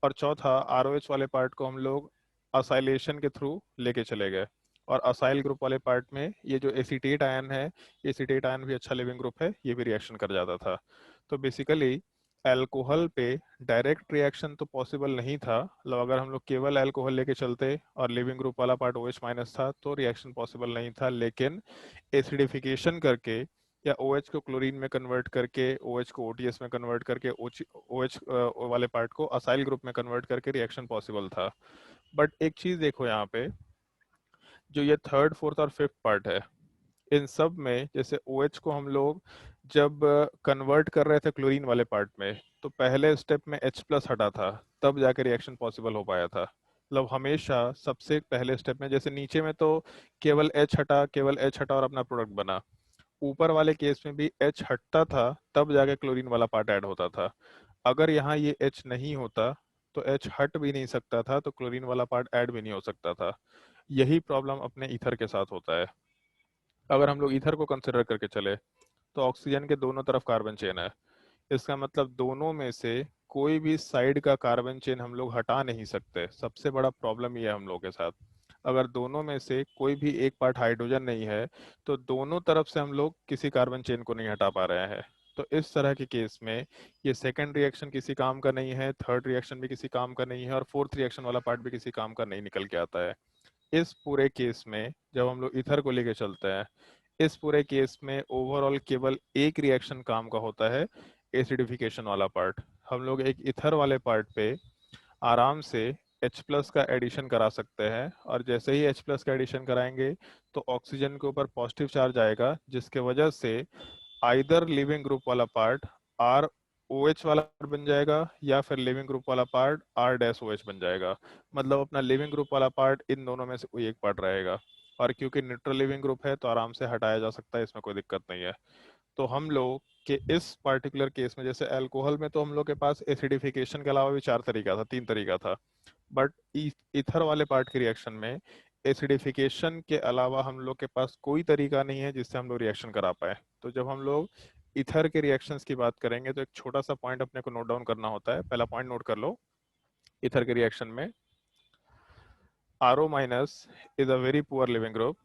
और चौथा ROH वाले पार्ट को हम लोग असाइलेशन के थ्रू लेके चले गए। और असाइल ग्रुप वाले पार्ट में ये जो एसीटेट आयन है, एसीटेट आयन भी अच्छा लिविंग ग्रुप है, ये भी रिएक्शन कर जाता था। तो बेसिकली अल्कोहल पे डायरेक्ट रिएक्शन तो पॉसिबल नहीं था। मतलब अगर हम लोग केवल अल्कोहल लेके चलते और लिविंग ग्रुप वाला पार्ट OH माइनस था तो रिएक्शन पॉसिबल नहीं था। लेकिन एसिडिफिकेशन करके या OH को क्लोरीन में कन्वर्ट करके, OH को OTS में कन्वर्ट करके, OH वाले पार्ट को असाइल ग्रुप में कन्वर्ट करके रिएक्शन पॉसिबल था। बट एक चीज देखो यहाँ पे, जो ये थर्ड, फोर्थ और फिफ्थ पार्ट है, इन सब में जैसे OH को हम लोग जब कन्वर्ट कर रहे थे क्लोरीन वाले पार्ट में, तो पहले स्टेप में H प्लस हटा था, तब जाके रिएक्शन पॉसिबल हो पाया था। मतलब हमेशा सबसे पहले स्टेप में, जैसे नीचे में तो केवल H हटा, केवल H हटा और अपना प्रोडक्ट बना, ऊपर वाले केस में भी H हटता था तब जाके क्लोरीन वाला पार्ट ऐड होता था। अगर यहाँ ये H नहीं होता तो H हट भी नहीं सकता था, तो क्लोरीन वाला पार्ट ऐड भी नहीं हो सकता था। यही प्रॉब्लम अपने ईथर के साथ होता है। अगर हम लोग ईथर को कंसिडर करके चले तो ऑक्सीजन के दोनों तरफ कार्बन चेन है। इसका मतलब दोनों में से कोई भी साइड का कार्बन चेन हम लोग हटा नहीं सकते। सबसे बड़ा प्रॉब्लम ये है हम लोग के साथ। अगर दोनों में से कोई भी एक पार्ट हाइड्रोजन नहीं है तो दोनों तरफ से हम लोग किसी कार्बन चेन को नहीं हटा पा रहे हैं। तो इस तरह के केस में ये सेकंड रिएक्शन किसी काम का नहीं है, थर्ड रिएक्शन भी किसी काम का नहीं है और फोर्थ रिएक्शन वाला पार्ट भी किसी काम का नहीं निकल के आता है। इस पूरे केस में जब हम लोग ईथर को लेके चलते हैं, इस पूरे केस में ओवरऑल केवल एक रिएक्शन काम का होता है, एसिडिफिकेशन वाला पार्ट। हम लोग एक ईथर वाले पार्ट पे आराम से H प्लस का एडिशन करा सकते हैं और जैसे ही H प्लस का एडिशन कराएंगे तो ऑक्सीजन के ऊपर पॉजिटिव चार्ज आएगा, जिसके वजह से आइदर लिविंग ग्रुप वाला पार्ट आर OH वाला बन जाएगा या फिर लिविंग ग्रुप वाला पार्ट R-OH बन जाएगा। मतलब अपना लिविंग ग्रुप वाला पार्ट इन दोनों में से कोई एक पार्ट रहेगा। और क्योंकि न्यूट्रल लिविंग ग्रुप है तो आराम से हटाया जा सकता है, इसमें कोई दिक्कत नहीं है। तो हम लोग के इस पार्टिकुलर केस में, जैसे अल्कोहल में तो हम लोग के पास एसिडिफिकेशन के अलावा भी चार तरीका था, तीन तरीका था। बट ईथर वाले पार्ट के रिएक्शन में एसिडिफिकेशन के अलावा हम लोग के पास कोई तरीका नहीं है जिससे हम लोग रिएक्शन करा पाए। तो जब हम लोग ईथर के रिएक्शंस की बात करेंगे तो एक छोटा सा पॉइंट अपने को नोट डाउन करना होता है। पहला पॉइंट नोट कर लो, ईथर के रिएक्शन में RO minus is a very poor leaving group.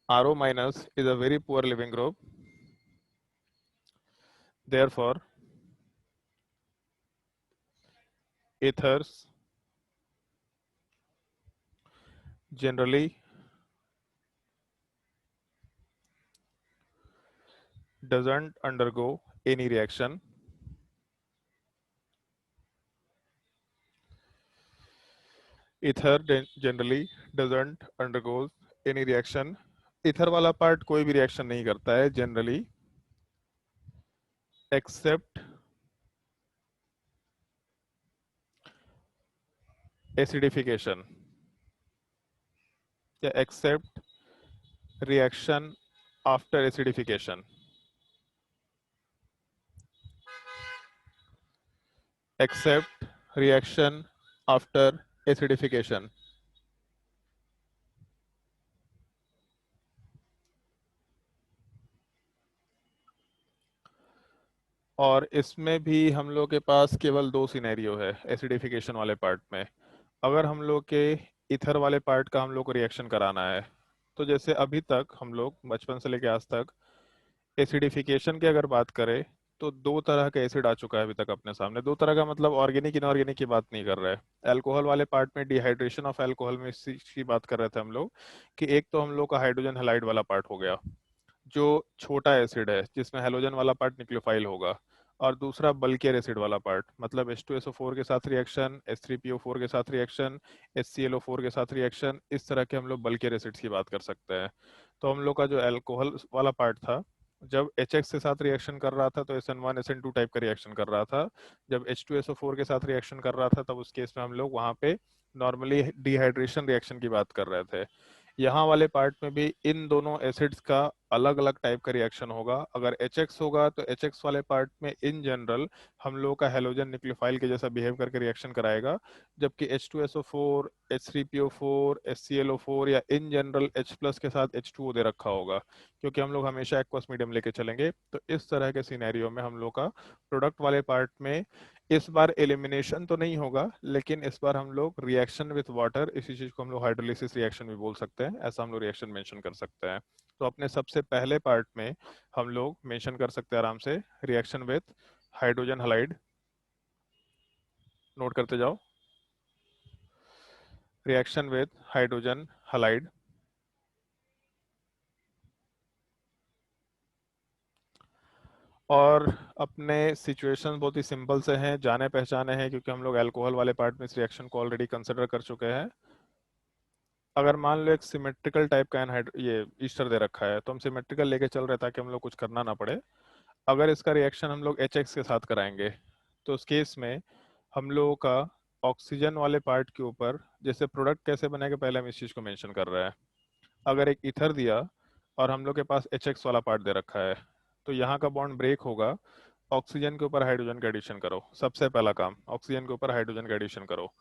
RO minus is a very poor living group. Therefore, ethers generally doesn't undergo any reaction. Ether generally doesn't undergo any reaction. Ether वाला part कोई भी reaction नहीं करता है generally, except acidification या except reaction after acidification. Except reaction after acidification. और इसमें भी हम लोग के पास केवल दो सिनेरियो है एसिडिफिकेशन वाले पार्ट में। अगर हम लोग के इथर वाले पार्ट का हम लोग को रिएक्शन कराना है, तो जैसे अभी तक हम लोग बचपन से लेके आज तक एसिडिफिकेशन की अगर बात करें तो दो तरह का एसिड आ चुका है अभी तक अपने सामने। दो तरह का मतलब ऑर्गेनिक इनऑर्गेनिक की बात नहीं कर रहे हैं। अल्कोहल वाले पार्ट में डिहाइड्रेशन ऑफ अल्कोहल में इस चीज की बात कर रहे थे हम लोग कि एक तो हम लोग का हाइड्रोजन हैलाइड वाला पार्ट हो गया जो छोटा एसिड है जिसमें हेलोजन वाला पार्ट न्यूक्लियोफाइल होगा, और दूसरा बल्कियर एसिड वाला पार्ट, मतलब H2SO4 के साथ रिएक्शन, H3PO4 के साथ रिएक्शन, HClO4 के साथ रिएक्शन, इस तरह के हम लोग बल्कियर एसिड्स की बात कर सकते हैं। तो हम लोग का जो अल्कोहल वाला पार्ट था जब HX के साथ रिएक्शन कर रहा था तो SN1 SN2 टाइप का रिएक्शन कर रहा था। जब H2SO4 के साथ रिएक्शन कर रहा था तब उस केस में हम लोग वहां पे नॉर्मली डिहाइड्रेशन रिएक्शन की बात कर रहे थे। यहाँ वाले पार्ट में भी इन दोनों एसिड्स का अलग अलग टाइप का रिएक्शन होगा। अगर HX होगा तो HX वाले पार्ट में इन जनरल हम लोग का हेलोजन न्यूक्लियोफाइल के जैसा बिहेव करके रिएक्शन कराएगा, जबकि H2SO4, H3PO4, HClO4 या इन जनरल H प्लस के साथ H2O दे रखा होगा, क्योंकि हम लोग हमेशा एक्वस मीडियम लेके चलेंगे। तो इस तरह के सिनेरियो में हम लोग का प्रोडक्ट वाले पार्ट में इस बार एलिमिनेशन तो नहीं होगा, लेकिन इस बार हम लोग रिएक्शन विथ वाटर, इसी चीज को हम लोग हाइड्रोलिसिस रिएक्शन भी बोल सकते हैं, ऐसा हम लोग रिएक्शन मेंशन कर सकते हैं। तो अपने सबसे पहले पार्ट में हम लोग मेंशन कर सकते हैं आराम से reaction with hydrogen halide. Note करते जाओ, रिएक्शन विथ हाइड्रोजन हलाइड। और अपने सिचुएशन बहुत ही सिंपल से हैं, जाने पहचाने हैं, क्योंकि हम लोग अल्कोहल वाले पार्ट में इस रिएक्शन को ऑलरेडी कंसिडर कर चुके हैं। अगर मान लो एक सिमेट्रिकल टाइप का एनहाइड ये ईस्टर दे रखा है, तो हम सिमेट्रिकल लेके चल रहे ताकि हम लोग कुछ करना ना पड़े। अगर इसका रिएक्शन हम लोग HX के साथ कराएंगे तो उस केस में हम लोगों का ऑक्सीजन वाले पार्ट के ऊपर जैसे प्रोडक्ट कैसे बनेगा पहले हम इस चीज को मेंशन कर रहे हैं। अगर एक ईथर दिया और हम लोग के पास HX वाला पार्ट दे रखा है, तो यहाँ का बॉन्ड ब्रेक होगा, ऑक्सीजन के ऊपर हाइड्रोजन का एडिशन करो। सबसे पहला काम ऑक्सीजन के ऊपर हाइड्रोजन का एडिशन करो।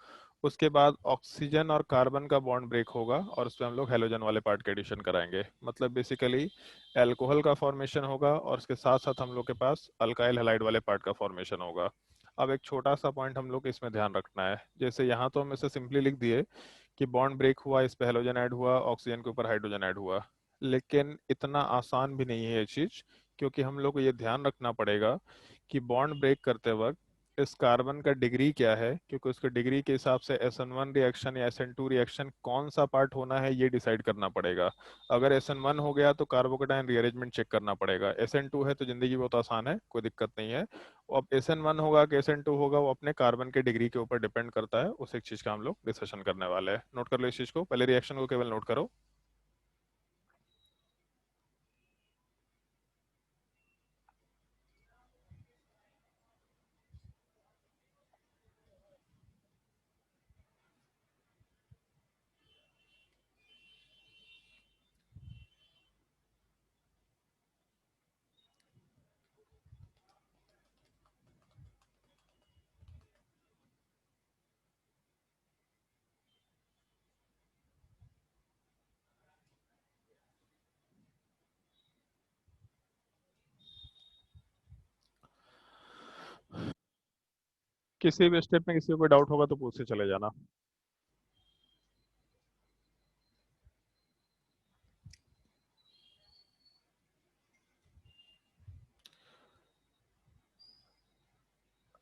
उसके बाद ऑक्सीजन और कार्बन का बॉन्ड ब्रेक होगा और उसमें हम लोग हेलोजन वाले पार्ट का एडिशन कराएंगे। मतलब बेसिकली अल्कोहल का फॉर्मेशन होगा और उसके साथ साथ हम लोग के पास अल्काइल हैलाइड वाले पार्ट का फॉर्मेशन होगा। अब एक छोटा सा पॉइंट हम लोग को इसमें ध्यान रखना है, जैसे यहाँ तो हम इसे सिंपली लिख दिए कि बॉन्ड ब्रेक हुआ, इस पे हेलोजन ऐड हुआ, ऑक्सीजन के ऊपर हाइड्रोजन ऐड हुआ, लेकिन इतना आसान भी नहीं है ये चीज, क्योंकि हम लोग को ये ध्यान रखना पड़ेगा कि बॉन्ड ब्रेक करते वक्त इस कार्बन का डिग्री क्या है, क्योंकि उसके डिग्री के हिसाब से SN1 रिएक्शन या SN2 रिएक्शन कौन सा पार्ट होना है ये डिसाइड करना पड़ेगा। अगर SN1 हो गया तो कार्बोकेटाइन रीअरेंजमेंट चेक करना पड़ेगा, SN2 है तो जिंदगी बहुत आसान है, कोई दिक्कत नहीं है। अब SN1 होगा कि SN2 होगा वो अपने कार्बन के डिग्री के ऊपर डिपेंड करता है। उस एक चीज का हम लोग डिस्कशन करने वाले हैं। नोट कर लो इस चीज को, पहले रिएक्शन को केवल नोट करो। किसी भी स्टेप में किसी को कोई डाउट होगा तो पूछते चले जाना।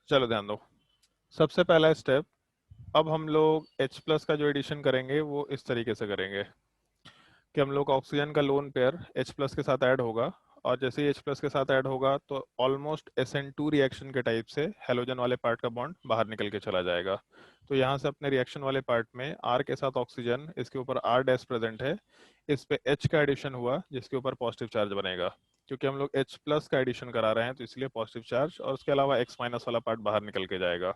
चलो ध्यान दो, सबसे पहला स्टेप, अब हम लोग H प्लस का जो एडिशन करेंगे वो इस तरीके से करेंगे कि हम लोग ऑक्सीजन का लोन पेयर H प्लस के साथ ऐड होगा, और जैसे ही H प्लस के साथ ऐड होगा तो ऑलमोस्ट SN2 रिएक्शन के टाइप से हेलोजन वाले पार्ट का बॉन्ड बाहर निकल के चला जाएगा। तो यहाँ से अपने रिएक्शन वाले पार्ट में R के साथ ऑक्सीजन, इसके ऊपर R डैश प्रेजेंट है, इस पे H का एडिशन हुआ जिसके ऊपर पॉजिटिव चार्ज बनेगा। क्योंकि हम लोग H प्लस का एडिशन करा रहे हैं तो इसलिए पॉजिटिव चार्ज, और उसके अलावा X माइनस वाला पार्ट बाहर निकल के जाएगा।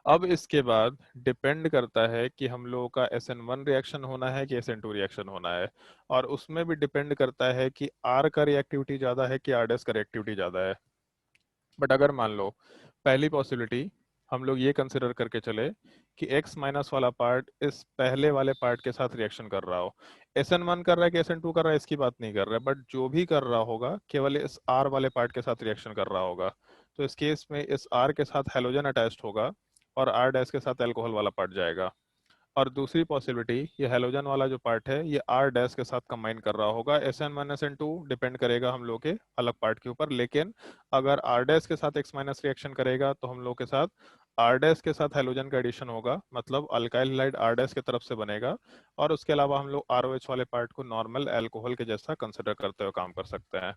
अब इसके बाद डिपेंड करता है कि हम लोगों का SN1 रिएक्शन होना है कि SN2 रिएक्शन होना है, और उसमें भी डिपेंड करता है कि R का रिएक्टिविटी ज़्यादा है कि R डैश का रिएक्टिविटी ज़्यादा है। बट अगर मान लो पहली पॉसिबिलिटी हम लोग ये कंसिडर करके चले कि X माइनस वाला पार्ट इस पहले वाले पार्ट के साथ रिएक्शन कर रहा हो, SN1 कर रहा है कि SN2 कर रहा है इसकी बात नहीं कर रहा है, बट जो भी कर रहा होगा केवल इस R वाले पार्ट के साथ रिएक्शन कर रहा होगा, तो इस केस में इस R के साथ हेलोजन अटैच्ड होगा और R डैश के साथ अल्कोहल वाला पार्ट जाएगा। और दूसरी पॉसिबिलिटी, ये हेलोजन वाला जो पार्ट है ये R डैश के साथ कंबाइन कर रहा होगा। SN1 SN2 डिपेंड करेगा हम लोग के अलग पार्ट के ऊपर, लेकिन अगर R डैश के साथ X माइनस रिएक्शन करेगा तो हम लोग के साथ R डैश के साथ हेलोजन का एडिशन होगा, मतलब अल्काइल हैलाइड R डैश की तरफ से बनेगा, और उसके अलावा हम लोग ROH वाले पार्ट को नॉर्मल अल्कोहल के जैसा कंसिडर करते हुए काम कर सकते हैं।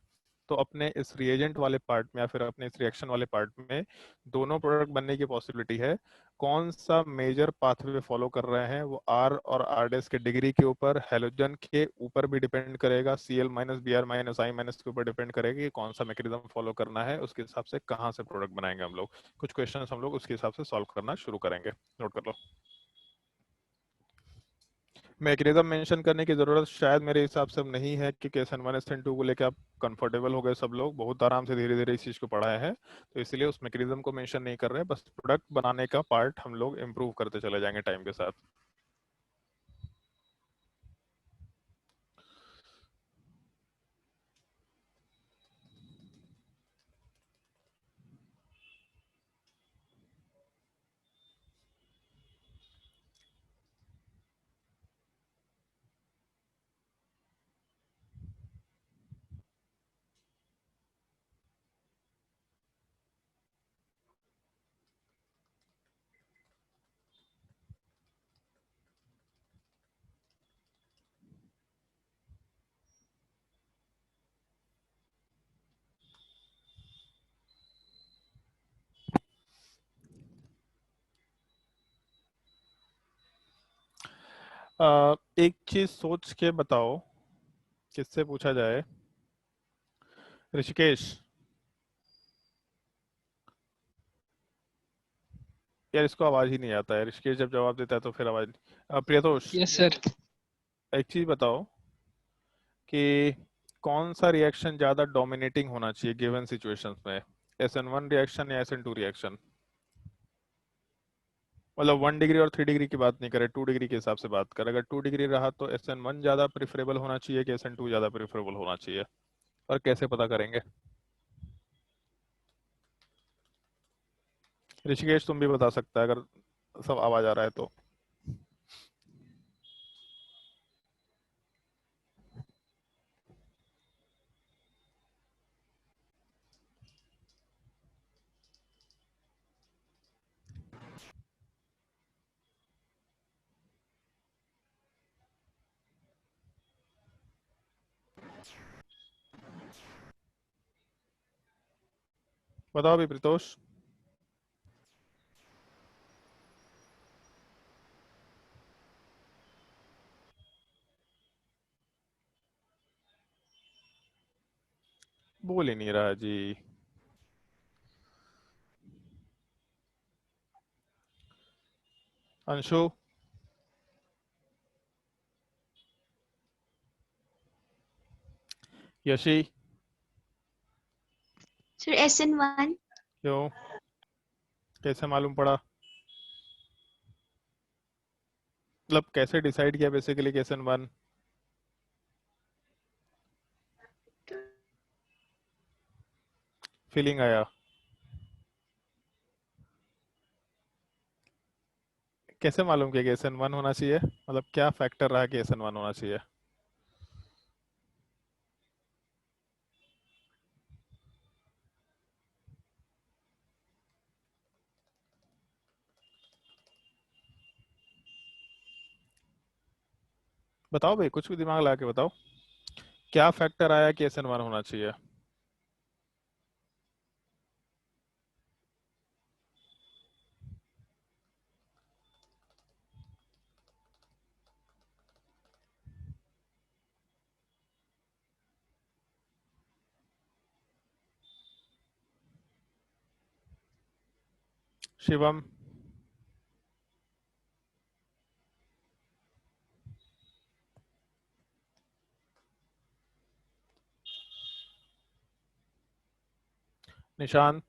तो अपने इस रिएजेंट वाले पार्ट में या फिर अपने इस रिएक्शन वाले पार्ट में दोनों प्रोडक्ट बनने की पॉसिबिलिटी है। कौन सा मेजर पाथवे फॉलो कर रहे हैं, वो आर और आर डैश के डिग्री के ऊपर, हेलोजन के ऊपर भी डिपेंड करेगा, Cl minus B R minus I minus के ऊपर डिपेंड करेगा कि कौन सा मैकेनिज्म फॉलो करना है। उसके हिसाब से कहाँ से प्रोडक्ट बनाएंगे हम लोग। कुछ क्वेश्चन हम लोग उसके हिसाब से सॉल्व करना शुरू करेंगे, नोट कर लो। मैकेनिज्म मेंशन करने की जरूरत शायद मेरे हिसाब से अब नहीं है, क्योंकि SN1 SN2 को लेकर आप कंफर्टेबल हो गए, सब लोग बहुत आराम से धीरे धीरे इस चीज को पढ़ाए हैं, तो इसलिए उस मैकेनिज्म को मेंशन नहीं कर रहे हैं। बस प्रोडक्ट बनाने का पार्ट हम लोग इम्प्रूव करते चले जाएंगे टाइम के साथ। एक चीज सोच के बताओ, किससे पूछा जाए? ऋषिकेश, यार इसको आवाज ही नहीं आता है। ऋषिकेश जब जवाब देता है तो फिर आवाज प्रियतोष, यस सर। एक चीज बताओ कि कौन सा रिएक्शन ज्यादा डोमिनेटिंग होना चाहिए गिवन सिचुएशंस में, SN1 रिएक्शन या SN2 रिएक्शन? मतलब 1 डिग्री और 3 डिग्री की बात नहीं करे, 2 डिग्री के हिसाब से बात कर। अगर 2 डिग्री रहा तो SN1 ज्यादा प्रिफरेबल होना चाहिए कि SN2 ज्यादा प्रिफरेबल होना चाहिए, और कैसे पता करेंगे? ऋषिकेश तुम भी बता सकता है अगर सब आवाज आ रहा है तो। बताओ अभी प्रितोष। बोल ही नहीं रहा जी। Anshu, Yeshi, sir SN1। क्यों, कैसे मालूम पड़ा? मतलब कैसे डिसाइड किया बेसिकली कि SN1? फीलिंग आया? कैसे मालूम किया कि SN1 होना चाहिए? मतलब क्या फैक्टर रहा कि SN1 होना चाहिए? बताओ भाई, कुछ भी दिमाग लगा के बताओ, क्या फैक्टर आया कि SN1 होना चाहिए? शिवम, निशांत,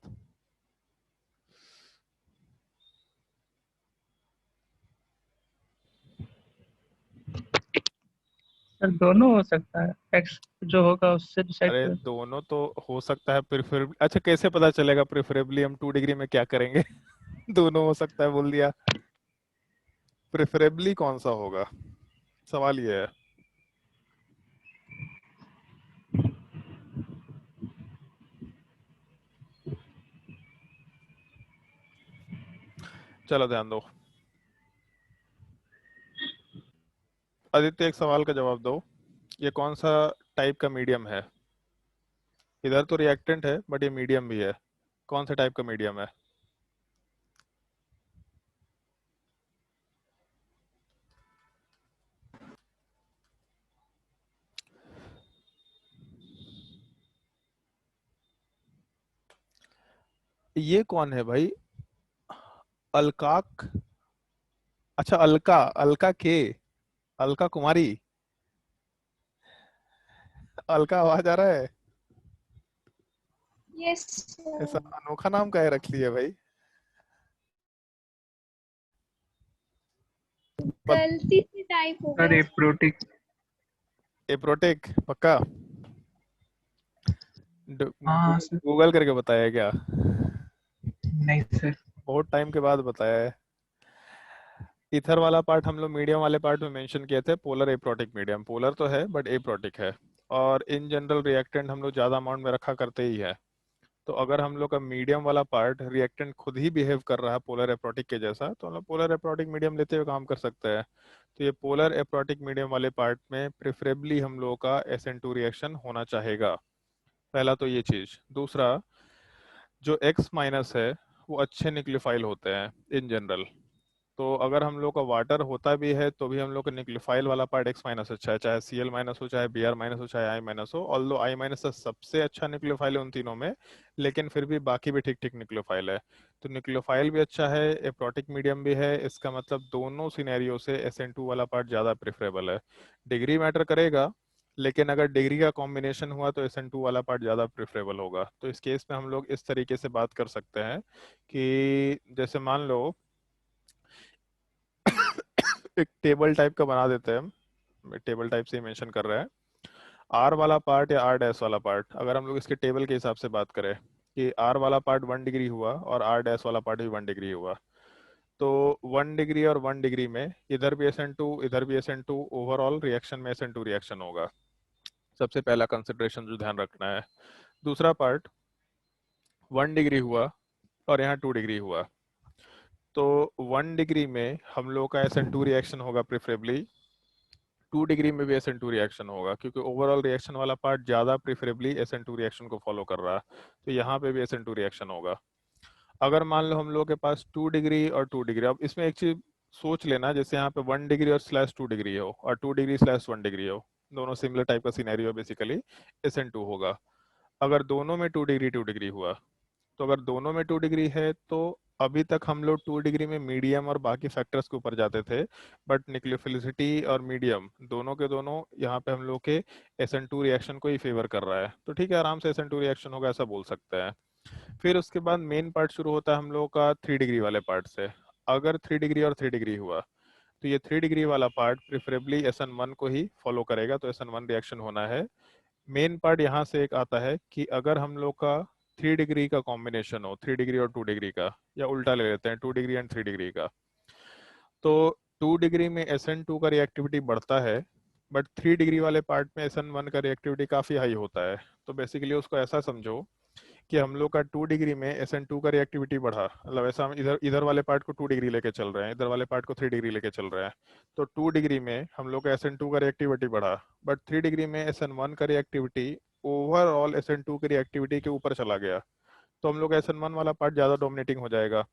सर दोनों हो सकता है, एक्स जो होगा उससे डिसाइड अरे कर। दोनों तो हो सकता है प्रेफर। अच्छा कैसे पता चलेगा प्रेफरेबली हम 2 डिग्री में क्या करेंगे? दोनों हो सकता है बोल दिया, प्रेफरेबली कौन सा होगा, सवाल ये है। चलो ध्यान दो। आदित्य एक सवाल का जवाब दो, ये कौन सा टाइप का मीडियम है? इधर तो रिएक्टेंट है बट ये मीडियम भी है। कौन सा टाइप का मीडियम है? ये कौन है भाई? अलकाक? अच्छा, अलका, अलका के, अलका कुमारी। अलका आवाज आ रहा है? यस ऐसा अनोखा नाम काहे रख लिया भाई? गलती से टाइप हो सर गया। एप्रोटिक। एप्रोटेक पक्का? हाँ सर। गूगल करके बताया क्या? नहीं सर। बहुत टाइम के बाद बताया है। इथर वाला पार्ट हम लोग मीडियम वाले पार्ट में मेंशन किए थे, पोलर एप्रोटिक मीडियम। पोलर तो है बट एप्रोटिक है। और इन जनरल रिएक्टेंट हम लोग ज़्यादा अमाउंट में रखा करते ही है। तो अगर हम लोग का मीडियम वाला पार्ट रिएक्टेंट खुद ही बिहेव कर रहा है पोलर एप्रोटिक के जैसा, तो हम लोग पोलर एप्रोटिक मीडियम लेते हुए काम कर सकते हैं। तो ये पोलर एप्रोटिक मीडियम वाले पार्ट में प्रेफरेबली हम लोगों का SN2 रिएक्शन होना चाहेगा। पहला तो ये चीज़। दूसरा, जो X माइनस है वो अच्छे न्यूक्लियोफाइल होते हैं इन जनरल। तो अगर हम लोग का वाटर होता भी है तो भी हम लोग का न्यूक्लियोफाइल वाला पार्ट X माइनस अच्छा है, चाहे Cl माइनस हो, चाहे Br माइनस हो, चाहे I माइनस हो। ऑल्दो I माइनस सबसे अच्छा न्यूक्लियोफाइल है उन तीनों में, लेकिन फिर भी बाकी भी ठीक ठीक न्यूक्लियोफाइल है। तो न्यूक्लियोफाइल भी अच्छा है, एप्रोटिक मीडियम भी है। इसका मतलब दोनों सिनेरियो से SN2 वाला पार्ट ज़्यादा प्रेफरेबल है। डिग्री मैटर करेगा, लेकिन अगर डिग्री का कॉम्बिनेशन हुआ तो SN2 वाला पार्ट ज़्यादा प्रेफरेबल होगा। तो इस केस में हम लोग इस तरीके से बात कर सकते हैं कि जैसे मान लो एक टेबल टाइप का बना देते हैं हम। टेबल टाइप से ही मेंशन कर रहे हैं। आर वाला पार्ट या आर डैश वाला पार्ट, अगर हम लोग इसके टेबल के हिसाब से बात करें कि आर वाला पार्ट 1 डिग्री हुआ और आर डैश वाला पार्ट भी 1 डिग्री हुआ, तो 1 डिग्री और 1 डिग्री में इधर भी SN2 इधर भी SN2, ओवरऑल रिएक्शन में SN2 रिएक्शन होगा। सबसे पहला कंसिडरेशन जो ध्यान रखना है। दूसरा पार्ट 1 डिग्री हुआ और यहाँ 2 डिग्री हुआ, तो 1 डिग्री में हम लोग का SN2 रिएक्शन होगा प्रेफरेबली। 2 डिग्री में भी SN2 रिएक्शन होगा, क्योंकि ओवरऑल रिएक्शन वाला पार्ट ज़्यादा प्रेफरेबली SN2 रिएक्शन को फॉलो कर रहा है। तो यहाँ पे भी SN2 रिएक्शन होगा। अगर मान लो हम लोग के पास 2 डिग्री और 2 डिग्री, अब इसमें एक चीज सोच लेना, जैसे यहाँ पे 1 डिग्री और /2 डिग्री हो और 2 डिग्री/1 डिग्री हो, दोनों सिमिलर टाइप का सिनेरियो, बेसिकली SN2 होगा। अगर दोनों में 2 डिग्री हुआ, तो अगर दोनों में 2 डिग्री है तो अभी तक हम लोग 2 डिग्री में मीडियम और बाकी फैक्टर्स के ऊपर जाते थे, बट न्यूक्लियोफिलिसिटी और मीडियम दोनों के दोनों यहाँ पे हम लोग के SN2 रिएक्शन को ही फेवर कर रहा है। तो ठीक है, आराम से SN2 रिएक्शन होगा, ऐसा बोल सकते हैं। फिर उसके बाद मेन पार्ट शुरू होता है हम लोग का 3 डिग्री वाले पार्ट से। अगर 3 डिग्री और 3 डिग्री हुआ, तो ये 3 डिग्री वाला पार्ट प्रेफरेबली SN1 को ही फॉलो करेगा, तो SN1 रिएक्शन होना है। मेन पार्ट यहाँ से एक आता है कि अगर हम लोग का 3 डिग्री का कॉम्बिनेशन हो, 3 डिग्री और 2 डिग्री का, या उल्टा ले लेते हैं 2 डिग्री एंड 3 डिग्री का, तो 2 डिग्री में SN2 का रिएक्टिविटी बढ़ता है, बट 3 डिग्री वाले पार्ट में SN1 का रिएक्टिविटी काफ़ी हाई होता है। तो बेसिकली उसको ऐसा समझो कि हम लोग का 2 डिग्री में SN2 का रिएक्टिविटी बढ़ा, मतलब ऐसा हम इधर इधर वाले पार्ट को 2 डिग्री लेके चल रहे हैं, इधर वाले पार्ट को 3 डिग्री लेके चल रहे हैं। तो 2 डिग्री में हम लोग का SN2 का रिएक्टिविटी बढ़ा, बट 3 डिग्री में SN1 का रिएक्टिविटी ओवरऑल SN2 की रिएक्टिविटी के ऊपर चला गया, तो हम लोग का SN1 वाला पार्ट ज़्यादा डोमिनेटिंग हो जाएगा।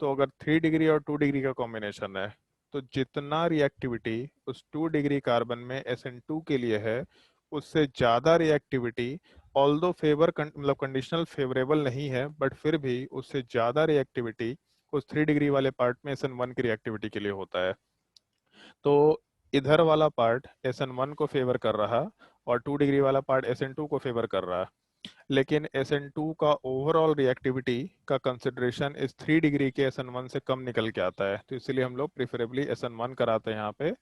तो अगर 3 डिग्री और 2 डिग्री का कॉम्बिनेशन है, तो जितना रिएक्टिविटी उस 2 डिग्री कार्बन में SN2 के लिए है, उससे ज़्यादा रिएक्टिविटी, ऑल्दो फेवर मतलब कंडीशनल फेवरेबल नहीं है, बट फिर भी उससे ज़्यादा रिएक्टिविटी उस 3 डिग्री वाले पार्ट में SN1 की रिएक्टिविटी के लिए होता है। तो इधर वाला पार्ट SN1 को फेवर कर रहा और 2 डिग्री वाला पार्ट SN2 को फेवर कर रहा, लेकिन SN2 का ओवरऑल रिएक्टिविटी का कंसिडरेशन इस 3 डिग्री के SN1 से कम निकल के आता है। तो इसलिए हम लोग प्रेफरेबली SN1 कराते हैं यहाँ पे,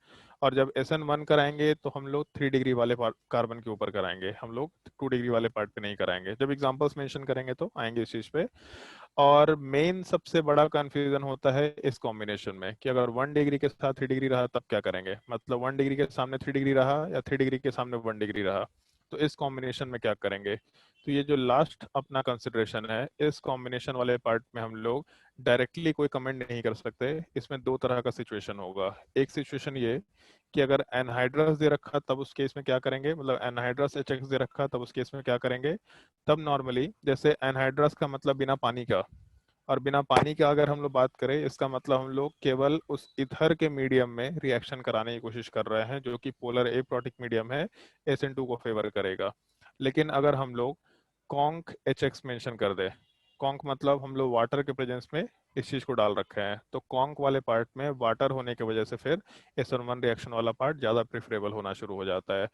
और जब SN1 कराएंगे तो हम लोग 3 डिग्री वाले कार्बन के ऊपर कराएंगे, हम लोग 2 डिग्री वाले पार्ट पे नहीं कराएंगे। जब एग्जांपल्स मेंशन करेंगे तो आएंगे इस चीज पे। और मेन सबसे बड़ा कंफ्यूजन होता है इस कॉम्बिनेशन में कि अगर 1 डिग्री के साथ 3 डिग्री रहा तब क्या करेंगे, मतलब 1 डिग्री के सामने 3 डिग्री रहा या 3 डिग्री के सामने 1 डिग्री रहा, तो इस कॉम्बिनेशन में क्या करेंगे। तो ये जो लास्ट अपना कंसिडरेशन है, इस कॉम्बिनेशन वाले पार्ट में हम लोग डायरेक्टली कोई कमेंट नहीं कर सकते। इसमें दो तरह का सिचुएशन होगा। एक सिचुएशन ये कि अगर एनहाइड्रस दे रखा तब उस केस में क्या करेंगे, मतलब एनहाइड्रस HX दे रखा तब उस केस में क्या करेंगे। तब नॉर्मली जैसे एनहाइड्रस का मतलब बिना पानी का, और बिना पानी का अगर हम लोग बात करें इसका मतलब हम लोग केवल उस ईथर के मीडियम में रिएक्शन कराने की कोशिश कर रहे हैं जो कि पोलर एप्रोटिक मीडियम है, SN2 को फेवर करेगा। लेकिन अगर हम लोग कॉन्क HX मेंशन कर दे, कॉन्क मतलब हम लोग वाटर के प्रेजेंस में इस चीज को डाल रखे हैं, तो कॉन्क वाले पार्ट में वाटर होने की वजह से फिर SN1 रिएक्शन वाला पार्ट ज्यादा प्रेफरेबल होना शुरू हो जाता है।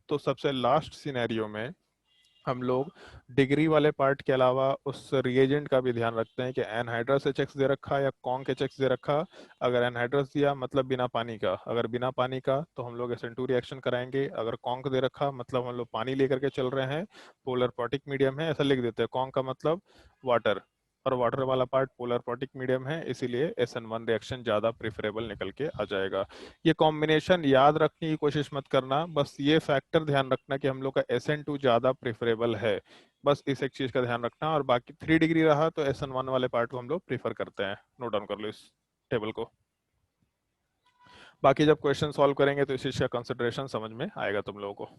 तो सबसे लास्ट सिनेरियो में हम लोग डिग्री वाले पार्ट के अलावा उस रिएजेंट का भी ध्यान रखते हैं कि एनहाइड्रस HX दे रखा या कॉन्क HX दे रखा। अगर एनहाइड्रस दिया मतलब बिना पानी का, अगर बिना पानी का तो हम लोग SN2 रिएक्शन कराएंगे। अगर कॉन्क दे रखा मतलब हम लोग पानी लेकर के चल रहे हैं, पोलर प्रोटिक मीडियम है ऐसा लिख देते हैं, कॉन्क का मतलब वाटर, और वाटर वाला पार्ट पोलर प्रोटिक मीडियम है, इसीलिए SN1 रिएक्शन ज्यादा प्रेफरेबल निकल के आ जाएगा। ये कॉम्बिनेशन याद रखने की कोशिश मत करना, बस ये फैक्टर ध्यान रखना कि हम लोग का SN2 ज्यादा प्रेफरेबल है, बस इस एक चीज का ध्यान रखना। और बाकी 3 डिग्री रहा तो SN1 वाले पार्ट को हम लोग प्रीफर करते हैं। नोट डाउन कर लो इस टेबल को। बाकी जब क्वेश्चन सॉल्व करेंगे तो इस चीज का कंसिडरेशन समझ में आएगा तुम लोगों को।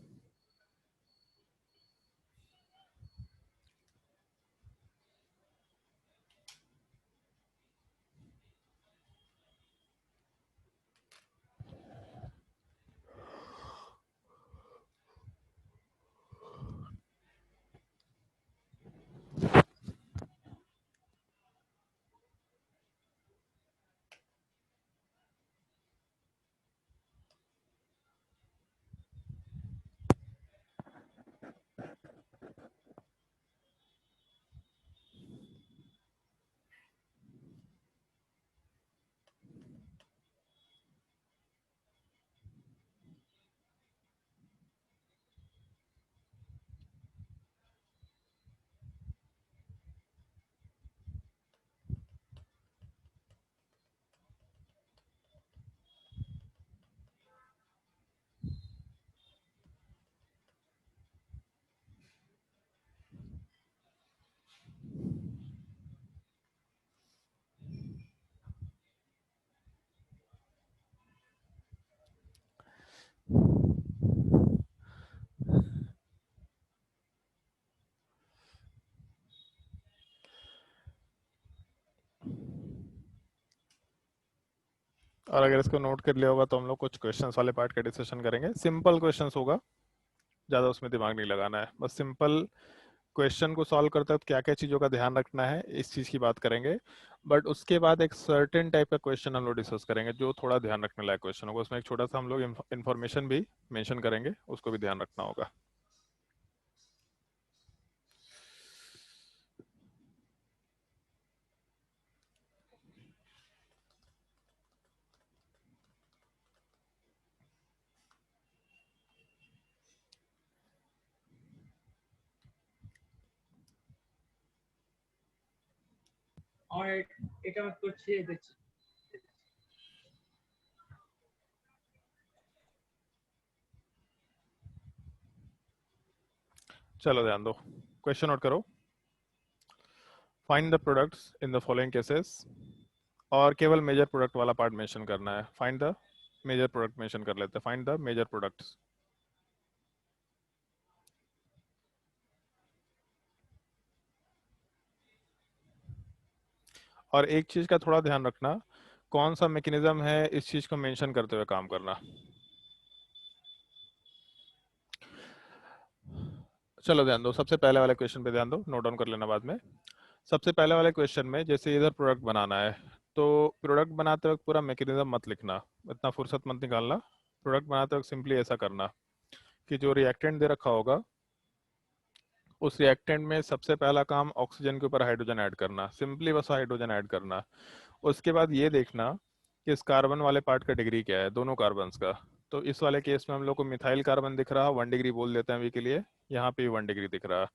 और अगर इसको नोट कर लिया होगा तो हम लोग कुछ क्वेश्चंस वाले पार्ट का डिस्कशन करेंगे। सिंपल क्वेश्चंस होगा, ज़्यादा उसमें दिमाग नहीं लगाना है, बस सिंपल क्वेश्चन को सॉल्व करते वक्त क्या क्या चीज़ों का ध्यान रखना है इस चीज़ की बात करेंगे। बट उसके बाद एक सर्टेन टाइप का क्वेश्चन हम लोग डिस्कस करेंगे जो थोड़ा ध्यान रखने लायक क्वेश्चन होगा, उसमें एक छोटा सा हम लोग इन्फॉर्मेशन भी मेंशन करेंगे, उसको भी ध्यान रखना होगा। এটা করছি দেখছি। चलो ध्यान दो, क्वेश्चन नोट करो। Find the products in the following cases, और केवल मेजर प्रोडक्ट वाला पार्ट मेंशन करना है। Find the major product mention कर लेते हैं, फाइंड द मेजर प्रोडक्ट्स। और एक चीज का थोड़ा ध्यान रखना, कौन सा मैकेनिज्म है इस चीज को मेंशन करते हुए काम करना। चलो ध्यान दो, सबसे पहले वाले क्वेश्चन पे ध्यान दो, नोट डाउन कर लेना बाद में। सबसे पहले वाले क्वेश्चन में जैसे इधर प्रोडक्ट बनाना है, तो प्रोडक्ट बनाते वक्त पूरा मैकेनिज्म मत लिखना, इतना फुर्सत मत निकालना। प्रोडक्ट बनाते वक्त सिंपली ऐसा करना कि जो रिएक्टेंट दे रखा होगा उस रिएक्टेंट में सबसे पहला काम ऑक्सीजन के ऊपर हाइड्रोजन ऐड करना, सिंपली बस हाइड्रोजन ऐड करना। उसके बाद ये देखना कि इस कार्बन वाले पार्ट का डिग्री क्या है, दोनों कार्बन्स का। तो इस वाले केस में हम लोग को मिथाइल कार्बन दिख रहा, 1 डिग्री बोल देते हैं अभी के लिए, यहाँ पे 1 डिग्री दिख रहा।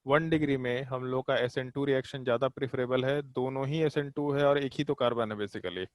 1 डिग्री में हम लोग का SN2 रिएक्शन ज़्यादा प्रेफरेबल है, दोनों ही SN2 है और एक ही तो कार्बन है बेसिकली।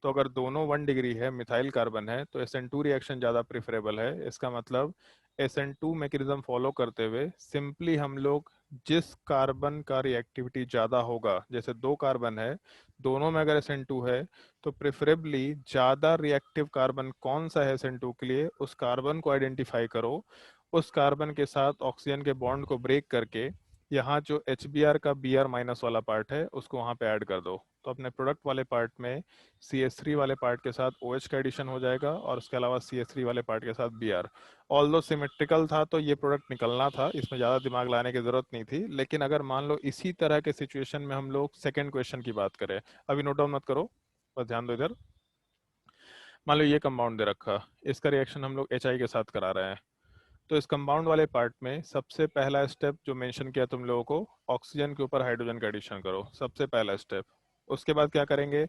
तो अगर दोनों 1 डिग्री है, मिथाइल कार्बन है, तो SN2 रिएक्शन ज़्यादा प्रेफरेबल है। इसका मतलब SN2 मैकेनिज्म फॉलो करते हुए सिंपली हम लोग जिस कार्बन का रिएक्टिविटी ज़्यादा होगा, जैसे 2 कार्बन है, दोनों में अगर SN2 है, तो प्रेफरेबली ज़्यादा रिएक्टिव कार्बन कौन सा है SN2 के लिए, उस कार्बन को आइडेंटिफाई करो, उस कार्बन के साथ ऑक्सीजन के बॉन्ड को ब्रेक करके यहाँ जो HBr का Br माइनस वाला पार्ट है उसको वहाँ पे ऐड कर दो। तो अपने प्रोडक्ट वाले पार्ट में CH3 वाले पार्ट के साथ OH का एडिशन हो जाएगा और उसके अलावा CH3 वाले पार्ट के साथ Br। ऑल्दो सिमेट्रिकल था तो ये प्रोडक्ट निकलना था, इसमें ज़्यादा दिमाग लाने की ज़रूरत नहीं थी। लेकिन अगर मान लो इसी तरह के सिचुएशन में हम लोग सेकेंड क्वेश्चन की बात करें, अभी नोट डाउन मत करो, बस ध्यान दो इधर। मान लो ये कंपाउंड दे रखा, इसका रिएक्शन हम लोग HI के साथ करा रहे हैं, तो इस कंपाउंड वाले पार्ट में सबसे पहला स्टेप जो मेंशन किया तुम लोगों को, ऑक्सीजन के ऊपर हाइड्रोजन का एडिशन करो, सबसे पहला स्टेप। उसके बाद क्या करेंगे,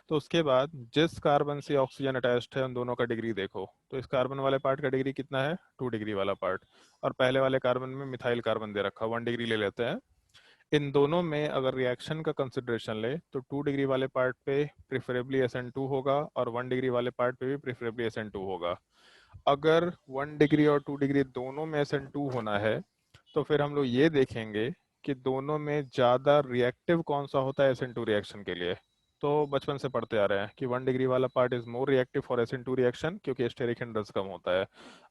तो उसके बाद जिस कार्बन से ऑक्सीजन अटैच्ड है उन दोनों का डिग्री देखो। तो इस कार्बन वाले पार्ट का डिग्री कितना है, 2 डिग्री वाला पार्ट, और पहले वाले कार्बन में मिथाइल कार्बन दे रखा, 1 डिग्री ले लेते हैं। इन दोनों में अगर रिएक्शन का कंसिडरेशन ले तो 2 डिग्री वाले पार्ट पे प्रेफरेबली SN2 होगा और 1 डिग्री वाले पार्ट पे भी प्रेफरेबली SN2 होगा। अगर 1 डिग्री और 2 डिग्री दोनों में SN2 होना है तो फिर हम लोग ये देखेंगे कि दोनों में ज़्यादा रिएक्टिव कौन सा होता है SN2 रिएक्शन के लिए। तो बचपन से पढ़ते आ रहे हैं कि 1 डिग्री वाला part is more reactive for SN2 reaction, क्योंकि स्टेरिक हिंड्रेंस कम होता है।